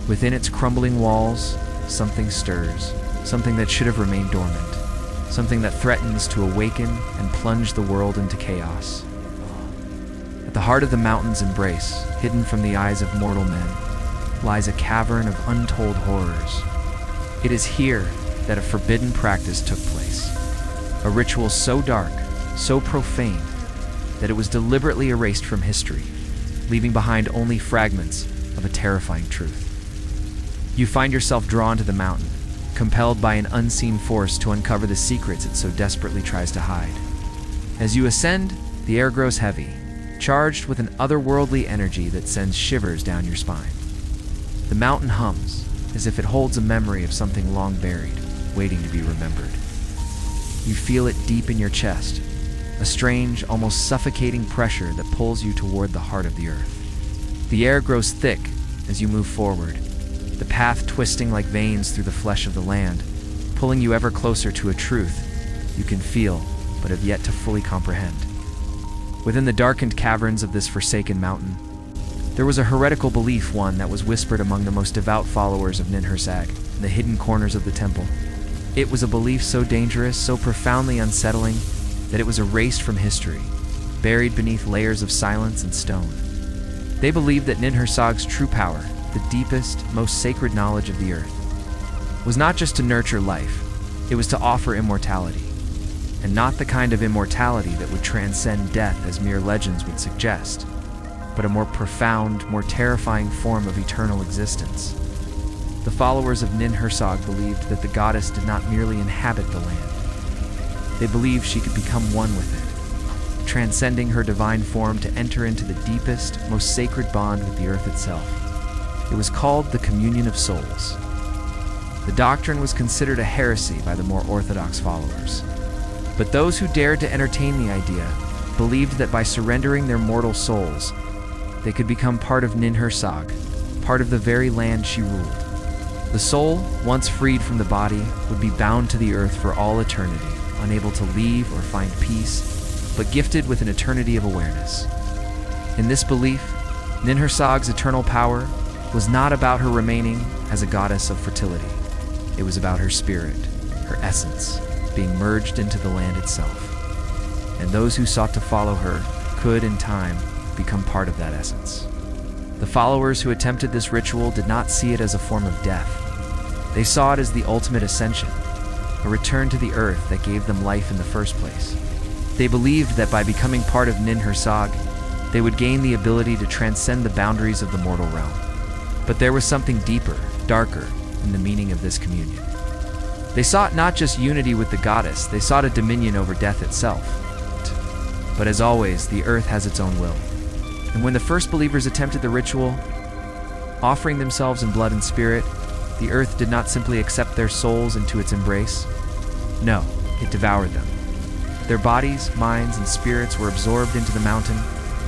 Within its crumbling walls, something stirs, something that should have remained dormant, something that threatens to awaken and plunge the world into chaos. At the heart of the mountain's embrace, hidden from the eyes of mortal men, lies a cavern of untold horrors. It is here that a forbidden practice took place, a ritual so dark, so profane, that it was deliberately erased from history, leaving behind only fragments of a terrifying truth. You find yourself drawn to the mountain, compelled by an unseen force to uncover the secrets it so desperately tries to hide. As you ascend, the air grows heavy, charged with an otherworldly energy that sends shivers down your spine. The mountain hums, as if it holds a memory of something long buried, waiting to be remembered. You feel it deep in your chest, a strange, almost suffocating pressure that pulls you toward the heart of the earth. The air grows thick as you move forward, the path twisting like veins through the flesh of the land, pulling you ever closer to a truth you can feel but have yet to fully comprehend. Within the darkened caverns of this forsaken mountain, there was a heretical belief, one that was whispered among the most devout followers of Ninhursag in the hidden corners of the temple. It was a belief so dangerous, so profoundly unsettling, that it was erased from history, buried beneath layers of silence and stone. They believed that Ninhursag's true power, the deepest, most sacred knowledge of the earth, was not just to nurture life, it was to offer immortality. And not the kind of immortality that would transcend death as mere legends would suggest, but a more profound, more terrifying form of eternal existence. The followers of Ninhursag believed that the goddess did not merely inhabit the land. They believed she could become one with it, transcending her divine form to enter into the deepest, most sacred bond with the earth itself. It was called the communion of souls. The doctrine was considered a heresy by the more orthodox followers. But those who dared to entertain the idea believed that by surrendering their mortal souls, they could become part of Ninhursag, part of the very land she ruled. The soul, once freed from the body, would be bound to the earth for all eternity, unable to leave or find peace, but gifted with an eternity of awareness. In this belief, Ninhursag's eternal power was not about her remaining as a goddess of fertility. It was about her spirit, her essence, being merged into the land itself. And those who sought to follow her could, in time, become part of that essence. The followers who attempted this ritual did not see it as a form of death. They saw it as the ultimate ascension, a return to the earth that gave them life in the first place. They believed that by becoming part of Ninhursag, they would gain the ability to transcend the boundaries of the mortal realm. But there was something deeper, darker, in the meaning of this communion. They sought not just unity with the goddess, they sought a dominion over death itself. But as always, the earth has its own will. And when the first believers attempted the ritual, offering themselves in blood and spirit, the earth did not simply accept their souls into its embrace. No, it devoured them. Their bodies, minds, and spirits were absorbed into the mountain,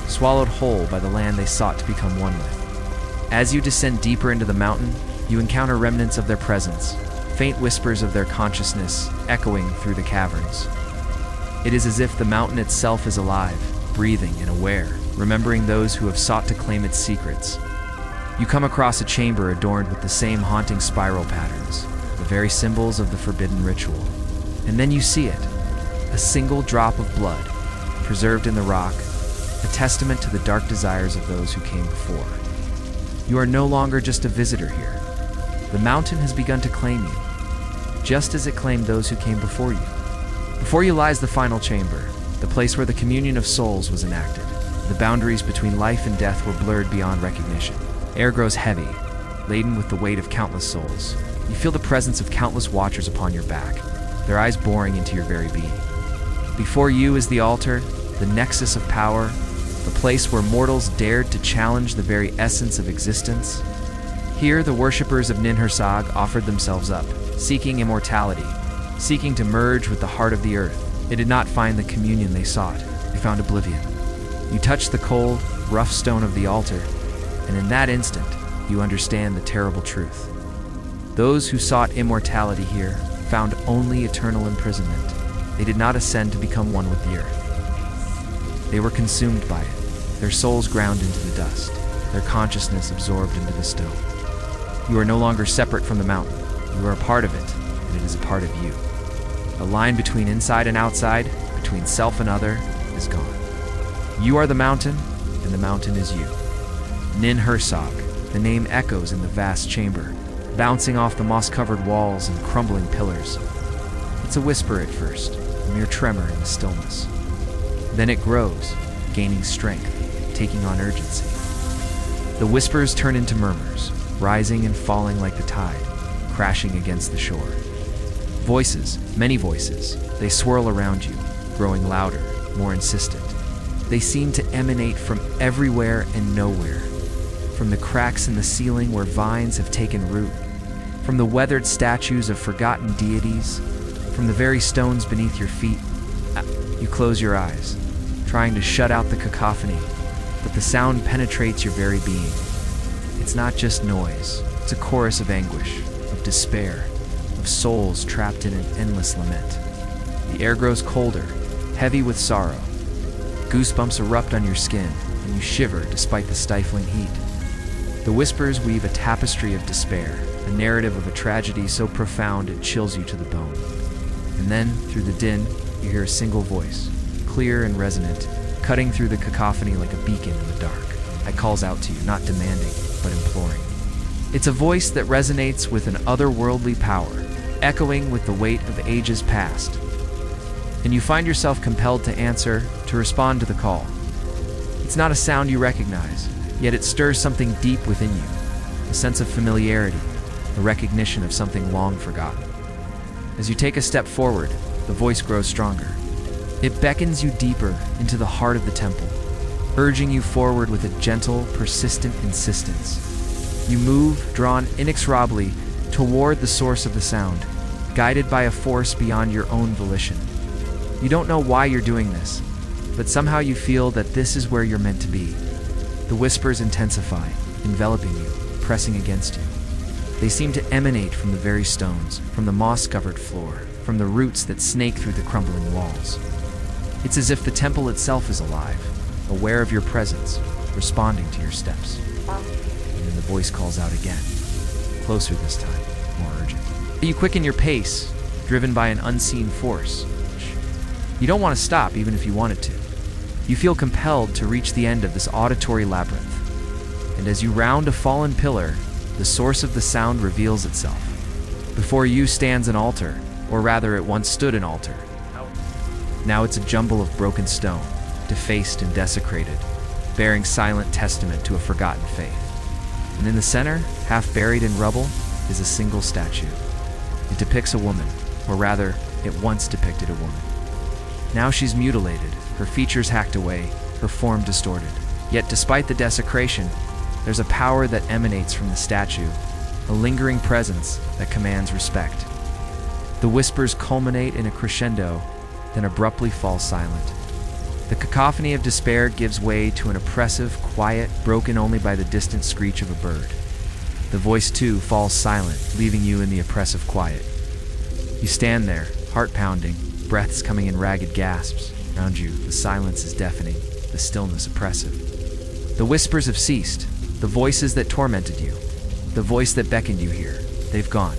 swallowed whole by the land they sought to become one with. As you descend deeper into the mountain, you encounter remnants of their presence, faint whispers of their consciousness echoing through the caverns. It is as if the mountain itself is alive, breathing and aware, remembering those who have sought to claim its secrets. You come across a chamber adorned with the same haunting spiral patterns, the very symbols of the forbidden ritual. And then you see it, a single drop of blood, preserved in the rock, a testament to the dark desires of those who came before. You are no longer just a visitor here. The mountain has begun to claim you, just as it claimed those who came before you. Before you lies the final chamber, the place where the communion of souls was enacted. The boundaries between life and death were blurred beyond recognition. Air grows heavy, laden with the weight of countless souls. You feel the presence of countless watchers upon your back, their eyes boring into your very being. Before you is the altar, the nexus of power, the place where mortals dared to challenge the very essence of existence. Here, the worshippers of Ninhursag offered themselves up, seeking immortality, seeking to merge with the heart of the earth. They did not find the communion they sought. They found oblivion. You touch the cold, rough stone of the altar, and in that instant, you understand the terrible truth. Those who sought immortality here found only eternal imprisonment. They did not ascend to become one with the earth. They were consumed by it, their souls ground into the dust, their consciousness absorbed into the stone. You are no longer separate from the mountain. You are a part of it, and it is a part of you. The line between inside and outside, between self and other, is gone. You are the mountain, and the mountain is you. Ninhursag, the name echoes in the vast chamber, bouncing off the moss-covered walls and crumbling pillars. It's a whisper at first, a mere tremor in the stillness. Then it grows, gaining strength, taking on urgency. The whispers turn into murmurs, rising and falling like the tide, crashing against the shore. Voices, many voices, they swirl around you, growing louder, more insistent. They seem to emanate from everywhere and nowhere, from the cracks in the ceiling where vines have taken root, from the weathered statues of forgotten deities, from the very stones beneath your feet. You close your eyes, trying to shut out the cacophony, but the sound penetrates your very being. It's not just noise, it's a chorus of anguish, of despair, of souls trapped in an endless lament. The air grows colder, heavy with sorrow. Goosebumps erupt on your skin, and you shiver despite the stifling heat. The whispers weave a tapestry of despair, a narrative of a tragedy so profound it chills you to the bone. And then, through the din, you hear a single voice, clear and resonant, cutting through the cacophony like a beacon in the dark. It calls out to you, not demanding, but imploring. It's a voice that resonates with an otherworldly power, echoing with the weight of ages past. And you find yourself compelled to answer, to respond to the call. It's not a sound you recognize, yet it stirs something deep within you, a sense of familiarity, a recognition of something long forgotten. As you take a step forward, the voice grows stronger. It beckons you deeper into the heart of the temple, urging you forward with a gentle, persistent insistence. You move, drawn inexorably toward the source of the sound, guided by a force beyond your own volition. You don't know why you're doing this, but somehow you feel that this is where you're meant to be. The whispers intensify, enveloping you, pressing against you. They seem to emanate from the very stones, from the moss-covered floor, from the roots that snake through the crumbling walls. It's as if the temple itself is alive, aware of your presence, responding to your steps. And then the voice calls out again, closer this time, more urgent. You quicken your pace, driven by an unseen force. You don't want to stop even if you wanted to. You feel compelled to reach the end of this auditory labyrinth. And as you round a fallen pillar, the source of the sound reveals itself. Before you stands an altar, or rather it once stood an altar. Now it's a jumble of broken stone, defaced and desecrated, bearing silent testament to a forgotten faith. And in the center, half buried in rubble, is a single statue. It depicts a woman, or rather, it once depicted a woman. Now she's mutilated, her features hacked away, her form distorted. Yet despite the desecration, there's a power that emanates from the statue, a lingering presence that commands respect. The whispers culminate in a crescendo, then abruptly fall silent. The cacophony of despair gives way to an oppressive, quiet, broken only by the distant screech of a bird. The voice, too, falls silent, leaving you in the oppressive quiet. You stand there, heart pounding, breaths coming in ragged gasps. Around you, the silence is deafening, the stillness oppressive. The whispers have ceased, the voices that tormented you, the voice that beckoned you here, they've gone.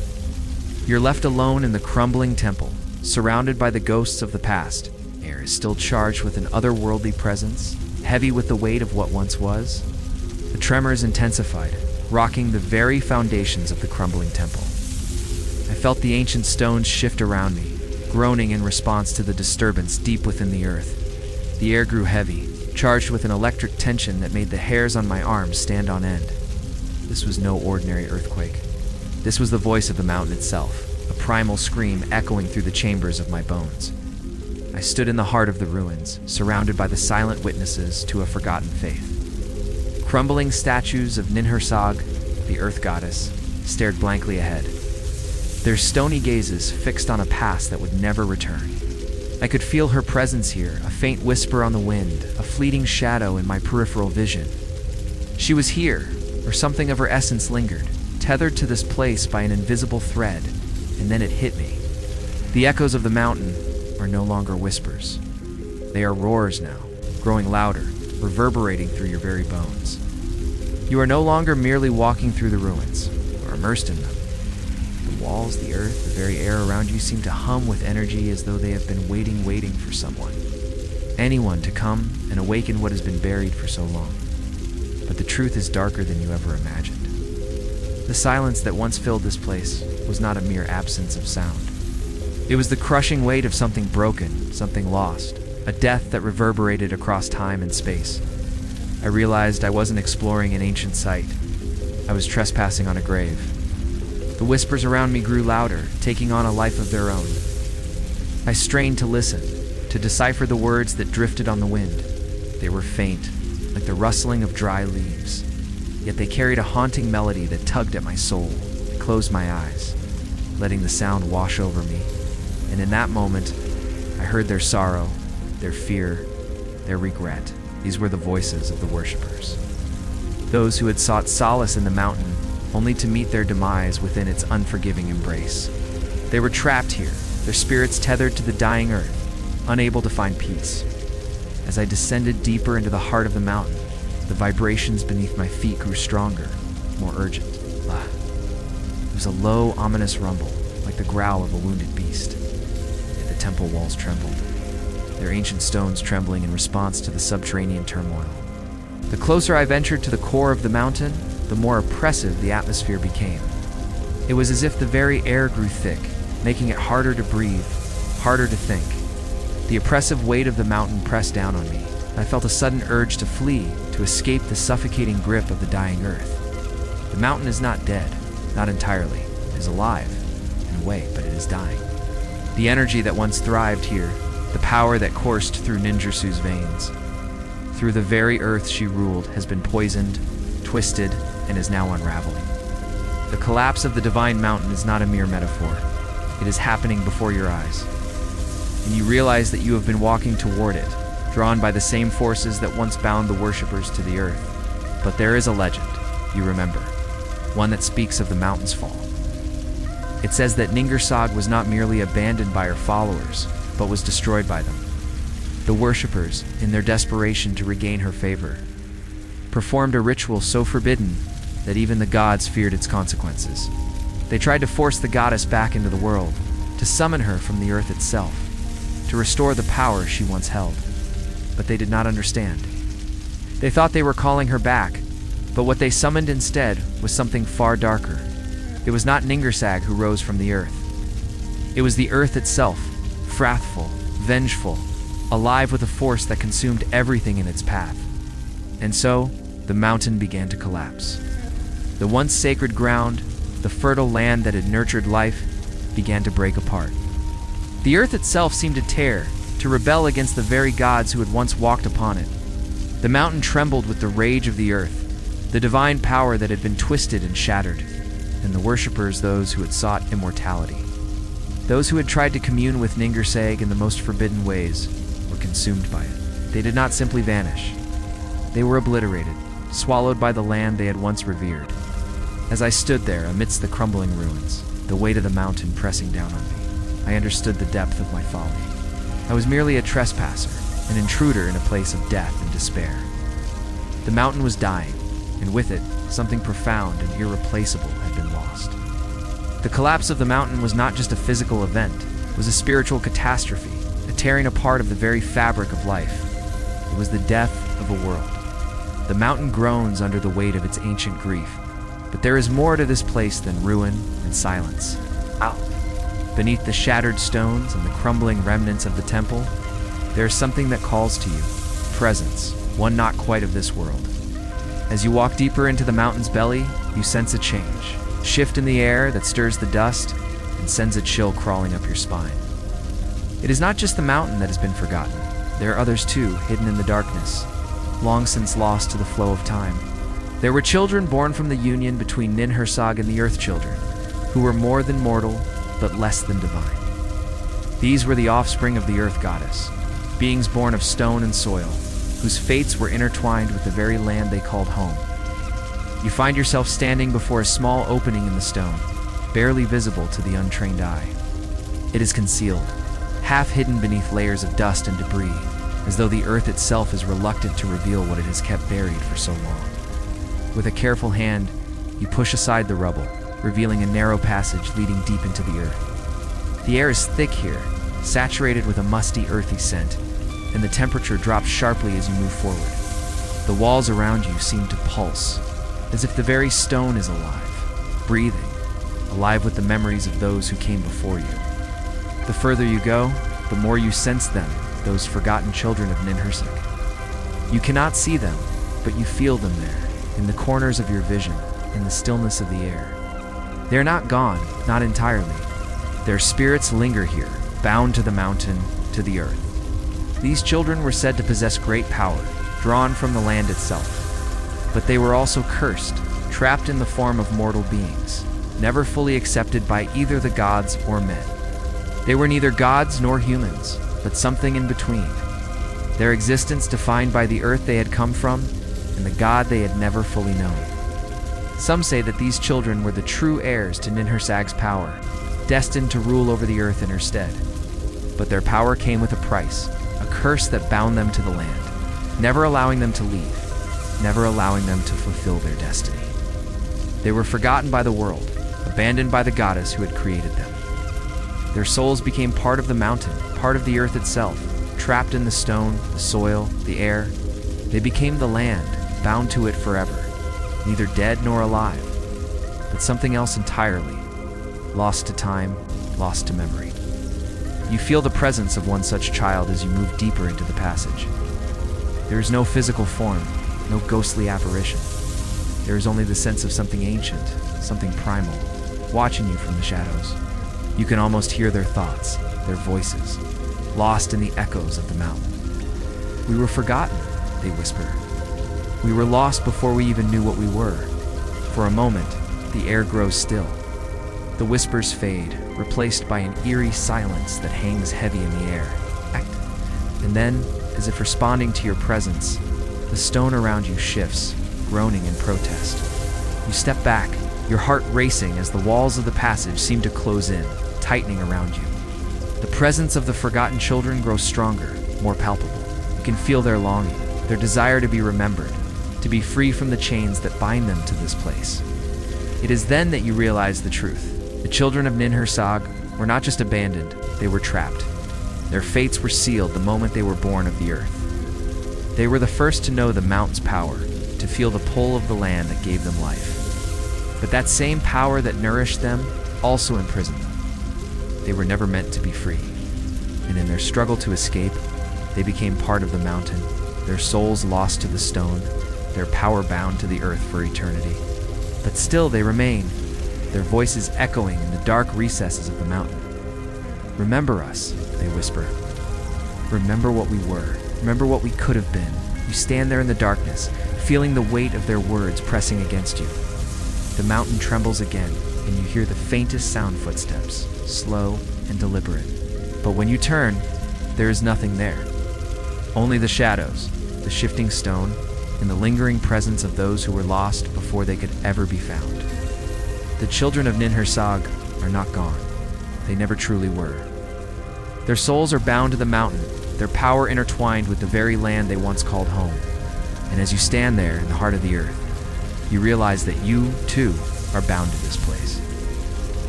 You're left alone in the crumbling temple, surrounded by the ghosts of the past. Air is still charged with an otherworldly presence, heavy with the weight of what once was. The tremors intensified, rocking the very foundations of the crumbling temple. I felt the ancient stones shift around me, groaning in response to the disturbance deep within the earth. The air grew heavy, charged with an electric tension that made the hairs on my arms stand on end. This was no ordinary earthquake. This was the voice of the mountain itself, a primal scream echoing through the chambers of my bones. I stood in the heart of the ruins, surrounded by the silent witnesses to a forgotten faith. Crumbling statues of Ninhursag, the earth goddess, stared blankly ahead, their stony gazes fixed on a past that would never return. I could feel her presence here, a faint whisper on the wind, a fleeting shadow in my peripheral vision. She was here, or something of her essence lingered, tethered to this place by an invisible thread, and then it hit me. The echoes of the mountain are no longer whispers. They are roars now, growing louder, reverberating through your very bones. You are no longer merely walking through the ruins, or immersed in them. The walls, the earth, the very air around you seem to hum with energy as though they have been waiting for someone. Anyone to come and awaken what has been buried for so long. But the truth is darker than you ever imagined. The silence that once filled this place was not a mere absence of sound. It was the crushing weight of something broken, something lost, a death that reverberated across time and space. I realized I wasn't exploring an ancient site. I was trespassing on a grave. The whispers around me grew louder, taking on a life of their own. I strained to listen, to decipher the words that drifted on the wind. They were faint, like the rustling of dry leaves. yet they carried a haunting melody that tugged at my soul. I closed my eyes, letting the sound wash over me, and in that moment, I heard their sorrow, their fear, their regret. These were the voices of the worshippers. Those who had sought solace in the mountain, only to meet their demise within its unforgiving embrace. They were trapped here, their spirits tethered to the dying earth, unable to find peace. As I descended deeper into the heart of the mountain, the vibrations beneath my feet grew stronger, more urgent. It was a low, ominous rumble, like the growl of a wounded beast. Yet the temple walls trembled, their ancient stones trembling in response to the subterranean turmoil. The closer I ventured to the core of the mountain, the more oppressive the atmosphere became. It was as if the very air grew thick, making it harder to breathe, harder to think. The oppressive weight of the mountain pressed down on me. I felt a sudden urge to flee, to escape the suffocating grip of the dying earth. The mountain is not dead, not entirely. It is alive, in a way, but it is dying. The energy that once thrived here, the power that coursed through Ninhursag's veins, through the very earth she ruled, has been poisoned, twisted, and is now unraveling. The collapse of the divine mountain is not a mere metaphor. It is happening before your eyes. And you realize that you have been walking toward it, drawn by the same forces that once bound the worshippers to the earth. But there is a legend, you remember, one that speaks of the mountain's fall. It says that Ninhursag was not merely abandoned by her followers, but was destroyed by them. The worshippers, in their desperation to regain her favor, performed a ritual so forbidden that even the gods feared its consequences. They tried to force the goddess back into the world, to summon her from the earth itself, to restore the power she once held. But they did not understand. They thought they were calling her back, but what they summoned instead was something far darker. It was not Ninhursag who rose from the earth. It was the earth itself, wrathful, vengeful, alive with a force that consumed everything in its path. And so, the mountain began to collapse. The once sacred ground, the fertile land that had nurtured life, began to break apart. The earth itself seemed to tear, to rebel against the very gods who had once walked upon it. The mountain trembled with the rage of the earth, the divine power that had been twisted and shattered, and the worshippers those who had sought immortality. Those who had tried to commune with Ninhursag in the most forbidden ways were consumed by it. They did not simply vanish. They were obliterated, swallowed by the land they had once revered. As I stood there amidst the crumbling ruins, the weight of the mountain pressing down on me, I understood the depth of my folly. I was merely a trespasser, an intruder in a place of death and despair. The mountain was dying, and with it, something profound and irreplaceable had been lost. The collapse of the mountain was not just a physical event, it was a spiritual catastrophe, a tearing apart of the very fabric of life. It was the death of a world. The mountain groans under the weight of its ancient grief, but there is more to this place than ruin and silence. Beneath the shattered stones and the crumbling remnants of the temple, there is something that calls to you, presence, one not quite of this world. As you walk deeper into the mountain's belly, you sense a change, a shift in the air that stirs the dust and sends a chill crawling up your spine. It is not just the mountain that has been forgotten. There are others too, hidden in the darkness, long since lost to the flow of time. There were children born from the union between Ninhursag and the Earth Children, who were more than mortal, but less than divine. These were the offspring of the Earth Goddess, beings born of stone and soil, whose fates were intertwined with the very land they called home. You find yourself standing before a small opening in the stone, barely visible to the untrained eye. It is concealed, half hidden beneath layers of dust and debris, as though the earth itself is reluctant to reveal what it has kept buried for so long. With a careful hand, you push aside the rubble, revealing a narrow passage leading deep into the earth. The air is thick here, saturated with a musty, earthy scent, and the temperature drops sharply as you move forward. The walls around you seem to pulse, as if the very stone is alive, breathing, alive with the memories of those who came before you. The further you go, the more you sense them, those forgotten children of Ninhursag. You cannot see them, but you feel them there, in the corners of your vision, in the stillness of the air. They are not gone, not entirely. Their spirits linger here, bound to the mountain, to the earth. These children were said to possess great power, drawn from the land itself. But they were also cursed, trapped in the form of mortal beings, never fully accepted by either the gods or men. They were neither gods nor humans, but something in between. Their existence defined by the earth they had come from and the god they had never fully known. Some say that these children were the true heirs to Ninhursag's power, destined to rule over the earth in her stead. But their power came with a price, a curse that bound them to the land, never allowing them to leave, never allowing them to fulfill their destiny. They were forgotten by the world, abandoned by the goddess who had created them. Their souls became part of the mountain, part of the earth itself, trapped in the stone, the soil, the air. They became the land, bound to it forever, neither dead nor alive, but something else entirely, lost to time, lost to memory. You feel the presence of one such child as you move deeper into the passage. There is no physical form, no ghostly apparition. There is only the sense of something ancient, something primal, watching you from the shadows. You can almost hear their thoughts, their voices, lost in the echoes of the mountain. "We were forgotten," they whisper. "We were lost before we even knew what we were." For a moment, the air grows still. The whispers fade, replaced by an eerie silence that hangs heavy in the air. And then, as if responding to your presence, the stone around you shifts, groaning in protest. You step back, your heart racing as the walls of the passage seem to close in, tightening around you. The presence of the forgotten children grows stronger, more palpable. You can feel their longing, their desire to be remembered, to be free from the chains that bind them to this place. It is then that you realize the truth. The children of Ninhursag were not just abandoned, they were trapped. Their fates were sealed the moment they were born of the earth. They were the first to know the mountain's power, to feel the pull of the land that gave them life. But that same power that nourished them also imprisoned them. They were never meant to be free. And in their struggle to escape, they became part of the mountain, their souls lost to the stone, their power bound to the earth for eternity. But still they remain, their voices echoing in the dark recesses of the mountain. "Remember us," they whisper. "Remember what we were. Remember what we could have been." You stand there in the darkness, feeling the weight of their words pressing against you. The mountain trembles again, and you hear the faintest sound footsteps, slow and deliberate. But when you turn, there is nothing there. Only the shadows, the shifting stone, and the lingering presence of those who were lost before they could ever be found. The children of Ninhursag are not gone. They never truly were. Their souls are bound to the mountain, their power intertwined with the very land they once called home. And as you stand there in the heart of the earth, you realize that you, too, are bound to this place.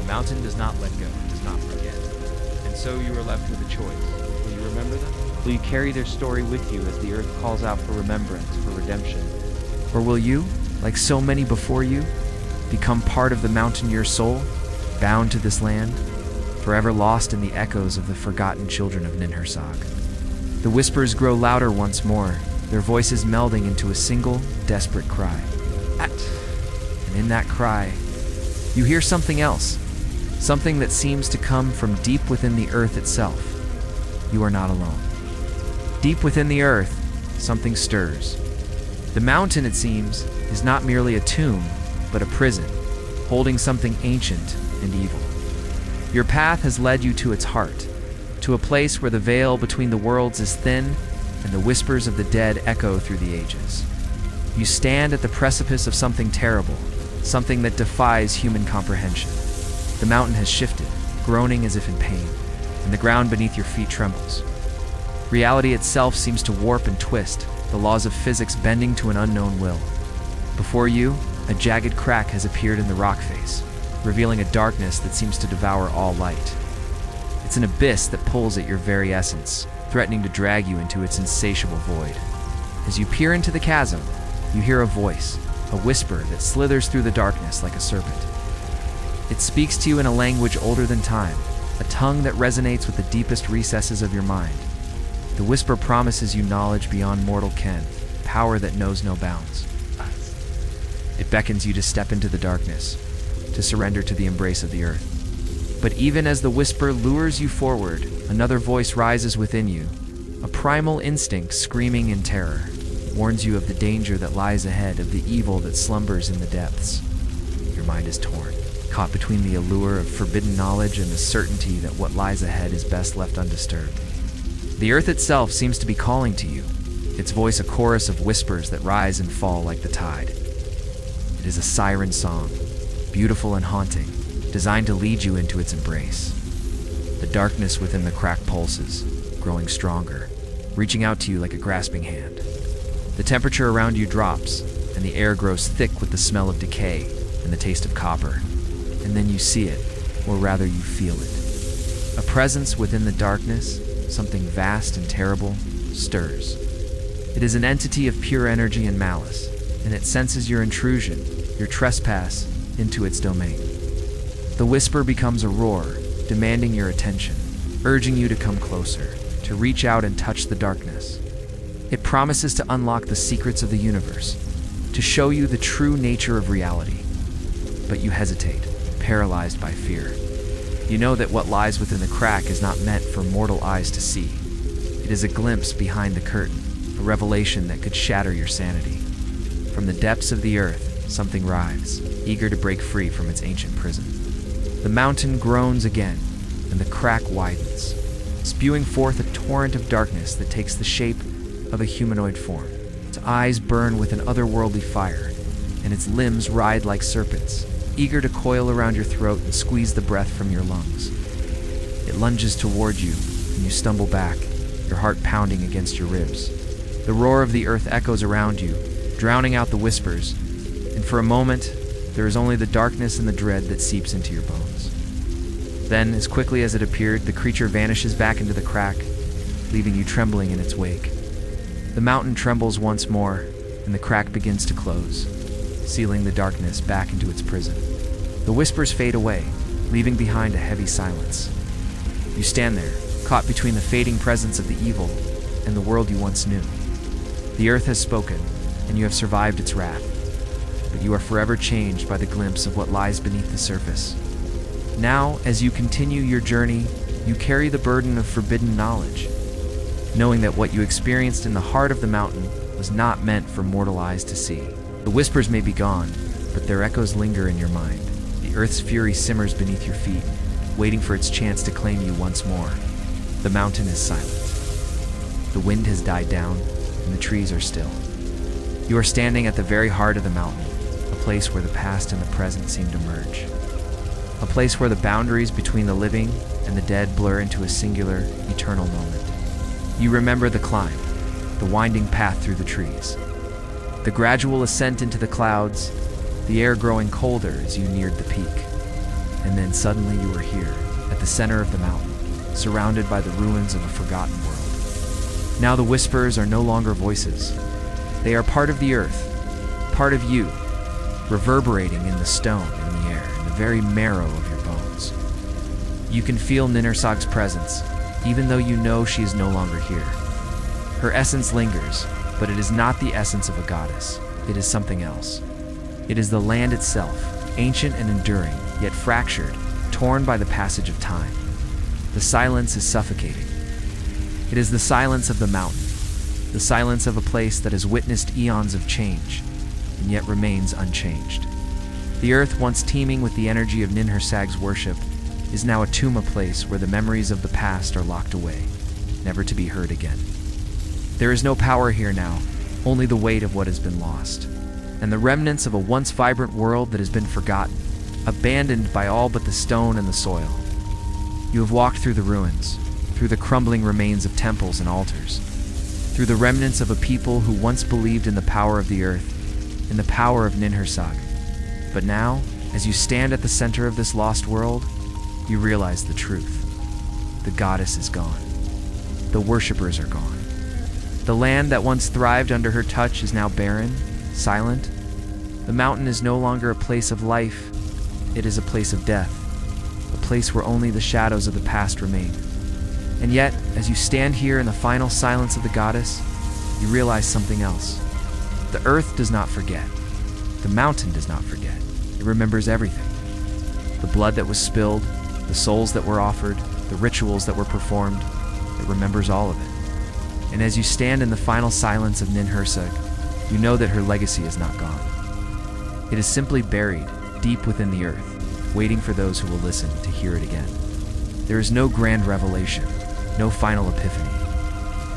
The mountain does not let go, does not forget. And so you are left with a choice. Will you remember them? Will you carry their story with you as the earth calls out for remembrance, for redemption? Or will you, like so many before you, become part of the mountaineer soul, bound to this land, forever lost in the echoes of the forgotten children of Ninhursag? The whispers grow louder once more, their voices melding into a single, desperate cry. And in that cry, you hear something else, something that seems to come from deep within the earth itself. You are not alone. Deep within the earth, something stirs. The mountain, it seems, is not merely a tomb, but a prison, holding something ancient and evil. Your path has led you to its heart, to a place where the veil between the worlds is thin and the whispers of the dead echo through the ages. You stand at the precipice of something terrible, something that defies human comprehension. The mountain has shifted, groaning as if in pain, and the ground beneath your feet trembles. Reality itself seems to warp and twist, the laws of physics bending to an unknown will. Before you, a jagged crack has appeared in the rock face, revealing a darkness that seems to devour all light. It's an abyss that pulls at your very essence, threatening to drag you into its insatiable void. As you peer into the chasm, you hear a voice, a whisper that slithers through the darkness like a serpent. It speaks to you in a language older than time, a tongue that resonates with the deepest recesses of your mind. The whisper promises you knowledge beyond mortal ken, power that knows no bounds. It beckons you to step into the darkness, to surrender to the embrace of the earth. But even as the whisper lures you forward, another voice rises within you, a primal instinct screaming in terror. warns you of the danger that lies ahead, of the evil that slumbers in the depths. Your mind is torn, caught between the allure of forbidden knowledge and the certainty that what lies ahead is best left undisturbed. The earth itself seems to be calling to you, its voice a chorus of whispers that rise and fall like the tide. It is a siren song, beautiful and haunting, designed to lead you into its embrace. The darkness within the crack pulses, growing stronger, reaching out to you like a grasping hand. The temperature around you drops, and the air grows thick with the smell of decay and the taste of copper. And then you see it, or rather you feel it. A presence within the darkness, something vast and terrible, stirs. It is an entity of pure energy and malice, and it senses your intrusion, your trespass, into its domain. The whisper becomes a roar, demanding your attention, urging you to come closer, to reach out and touch the darkness. It promises to unlock the secrets of the universe, to show you the true nature of reality. But you hesitate, paralyzed by fear. You know that what lies within the crack is not meant for mortal eyes to see. It is a glimpse behind the curtain, a revelation that could shatter your sanity. From the depths of the earth, something writhes, eager to break free from its ancient prison. The mountain groans again, and the crack widens, spewing forth a torrent of darkness that takes the shape of a humanoid form. Its eyes burn with an otherworldly fire, and its limbs writhe like serpents, eager to coil around your throat and squeeze the breath from your lungs. It lunges toward you, and you stumble back, your heart pounding against your ribs. The roar of the earth echoes around you, drowning out the whispers, and for a moment, there is only the darkness and the dread that seeps into your bones. Then, as quickly as it appeared, the creature vanishes back into the crack, leaving you trembling in its wake. The mountain trembles once more, and the crack begins to close, sealing the darkness back into its prison. The whispers fade away, leaving behind a heavy silence. You stand there, caught between the fading presence of the evil and the world you once knew. The earth has spoken, and you have survived its wrath, but you are forever changed by the glimpse of what lies beneath the surface. Now, as you continue your journey, you carry the burden of forbidden knowledge, knowing that what you experienced in the heart of the mountain was not meant for mortal eyes to see. The whispers may be gone, but their echoes linger in your mind. The earth's fury simmers beneath your feet, waiting for its chance to claim you once more. The mountain is silent. The wind has died down, and the trees are still. You are standing at the very heart of the mountain, a place where the past and the present seem to merge. A place where the boundaries between the living and the dead blur into a singular, eternal moment. You remember the climb, the winding path through the trees, the gradual ascent into the clouds, the air growing colder as you neared the peak. And then suddenly you were here, at the center of the mountain, surrounded by the ruins of a forgotten world. Now the whispers are no longer voices. They are part of the earth, part of you, reverberating in the stone, in the air, in the very marrow of your bones. You can feel Ninhursag's presence, even though you know she is no longer here. Her essence lingers, but it is not the essence of a goddess. It is something else. It is the land itself, ancient and enduring, yet fractured, torn by the passage of time. The silence is suffocating. It is the silence of the mountain, the silence of a place that has witnessed eons of change, and yet remains unchanged. The earth, once teeming with the energy of Ninhursag's worship, is now a tomb, a place where the memories of the past are locked away, never to be heard again. There is no power here now, only the weight of what has been lost, and the remnants of a once vibrant world that has been forgotten, abandoned by all but the stone and the soil. You have walked through the ruins, through the crumbling remains of temples and altars, through the remnants of a people who once believed in the power of the earth, in the power of Ninhursag. But now, as you stand at the center of this lost world, you realize the truth. The goddess is gone. The worshippers are gone. The land that once thrived under her touch is now barren, silent. The mountain is no longer a place of life. It is a place of death, a place where only the shadows of the past remain. And yet, as you stand here in the final silence of the goddess, you realize something else. The earth does not forget. The mountain does not forget. It remembers everything. The blood that was spilled, the souls that were offered, the rituals that were performed, it remembers all of it. And as you stand in the final silence of Ninhursag, you know that her legacy is not gone. It is simply buried deep within the earth, waiting for those who will listen to hear it again. There is no grand revelation, no final epiphany.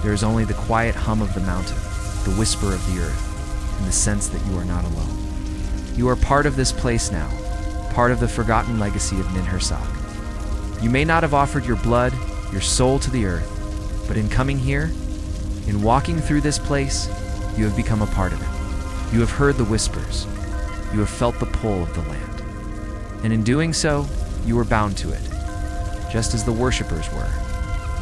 There is only the quiet hum of the mountain, the whisper of the earth, and the sense that you are not alone. You are part of this place now, part of the forgotten legacy of Ninhursag. You may not have offered your blood, your soul to the earth, but in coming here, in walking through this place, you have become a part of it. You have heard the whispers. You have felt the pull of the land. And in doing so, you were bound to it, just as the worshippers were,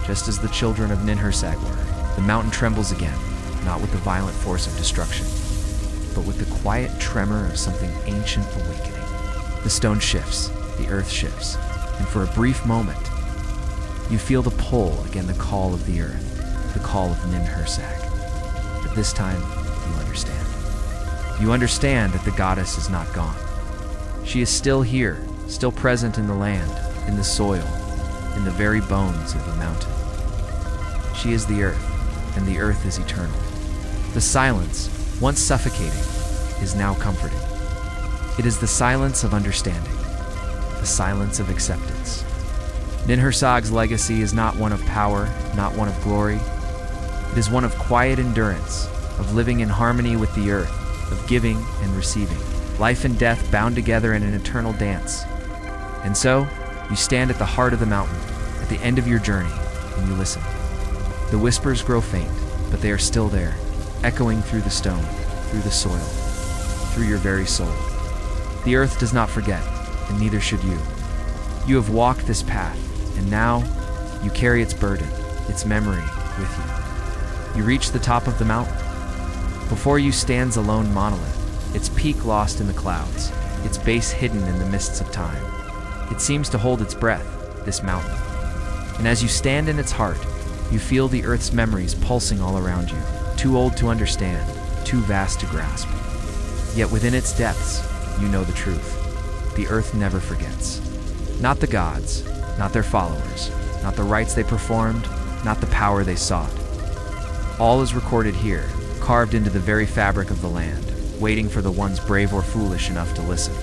just as the children of Ninhursag were. The mountain trembles again, not with the violent force of destruction, but with the quiet tremor of something ancient awakening. The stone shifts, the earth shifts, and for a brief moment, you feel the pull again, the call of the earth, the call of Ninhursag. But this time, you understand. You understand that the goddess is not gone. She is still here, still present in the land, in the soil, in the very bones of the mountain. She is the earth, and the earth is eternal. The silence, once suffocating, is now comforting. It is the silence of understanding, the silence of acceptance. Ninhursag's legacy is not one of power, not one of glory. It is one of quiet endurance, of living in harmony with the earth, of giving and receiving, life and death bound together in an eternal dance. And so, you stand at the heart of the mountain, at the end of your journey, and you listen. The whispers grow faint, but they are still there, echoing through the stone, through the soil, through your very soul. The earth does not forget, and neither should you. You have walked this path, and now you carry its burden, its memory, with you. You reach the top of the mountain. Before you stands a lone monolith, its peak lost in the clouds, its base hidden in the mists of time. It seems to hold its breath, this mountain. And as you stand in its heart, you feel the earth's memories pulsing all around you, too old to understand, too vast to grasp. Yet within its depths, you know the truth. The earth never forgets. Not the gods, not their followers, not the rites they performed, not the power they sought. All is recorded here, carved into the very fabric of the land, waiting for the ones brave or foolish enough to listen.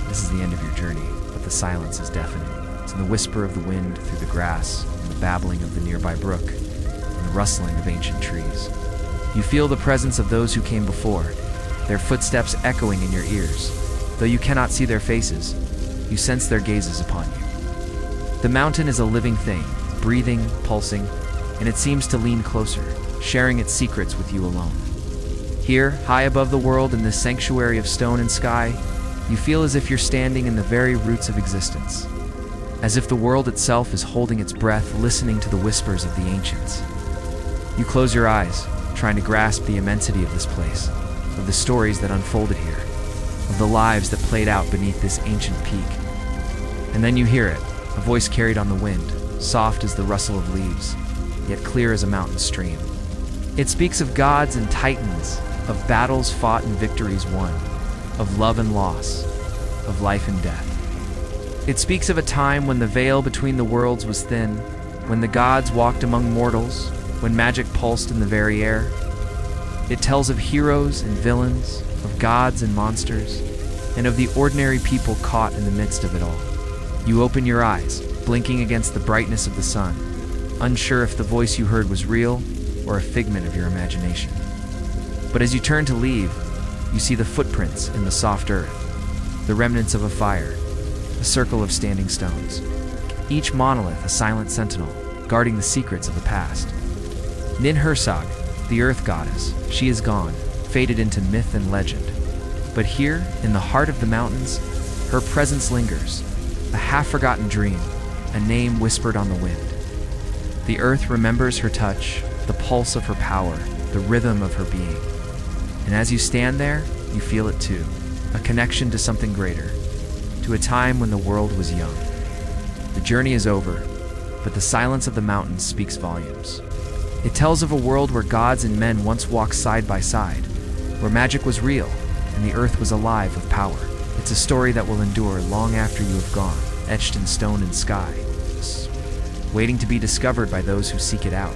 This is the end of your journey, but the silence is deafening. It's in the whisper of the wind through the grass, and the babbling of the nearby brook, and the rustling of ancient trees. You feel the presence of those who came before, their footsteps echoing in your ears. Though you cannot see their faces, you sense their gazes upon you. The mountain is a living thing, breathing, pulsing, and it seems to lean closer, sharing its secrets with you alone. Here, high above the world in this sanctuary of stone and sky, you feel as if you're standing in the very roots of existence, as if the world itself is holding its breath, listening to the whispers of the ancients. You close your eyes, trying to grasp the immensity of this place, of the stories that unfolded here, of the lives that played out beneath this ancient peak. And then you hear it, a voice carried on the wind, soft as the rustle of leaves, yet clear as a mountain stream. It speaks of gods and titans, of battles fought and victories won, of love and loss, of life and death. It speaks of a time when the veil between the worlds was thin, when the gods walked among mortals, when magic pulsed in the very air. It tells of heroes and villains, of gods and monsters, and of the ordinary people caught in the midst of it all. You open your eyes, blinking against the brightness of the sun, unsure if the voice you heard was real or a figment of your imagination. But as you turn to leave, you see the footprints in the soft earth, the remnants of a fire, a circle of standing stones. Each monolith a silent sentinel, guarding the secrets of the past. Ninhursag, the earth goddess, she is gone, faded into myth and legend. But here, in the heart of the mountains, her presence lingers, a half-forgotten dream, a name whispered on the wind. The earth remembers her touch, the pulse of her power, the rhythm of her being. And as you stand there, you feel it too, a connection to something greater, to a time when the world was young. The journey is over, but the silence of the mountains speaks volumes. It tells of a world where gods and men once walked side by side, where magic was real and the earth was alive with power. It's a story that will endure long after you have gone, etched in stone and sky, waiting to be discovered by those who seek it out.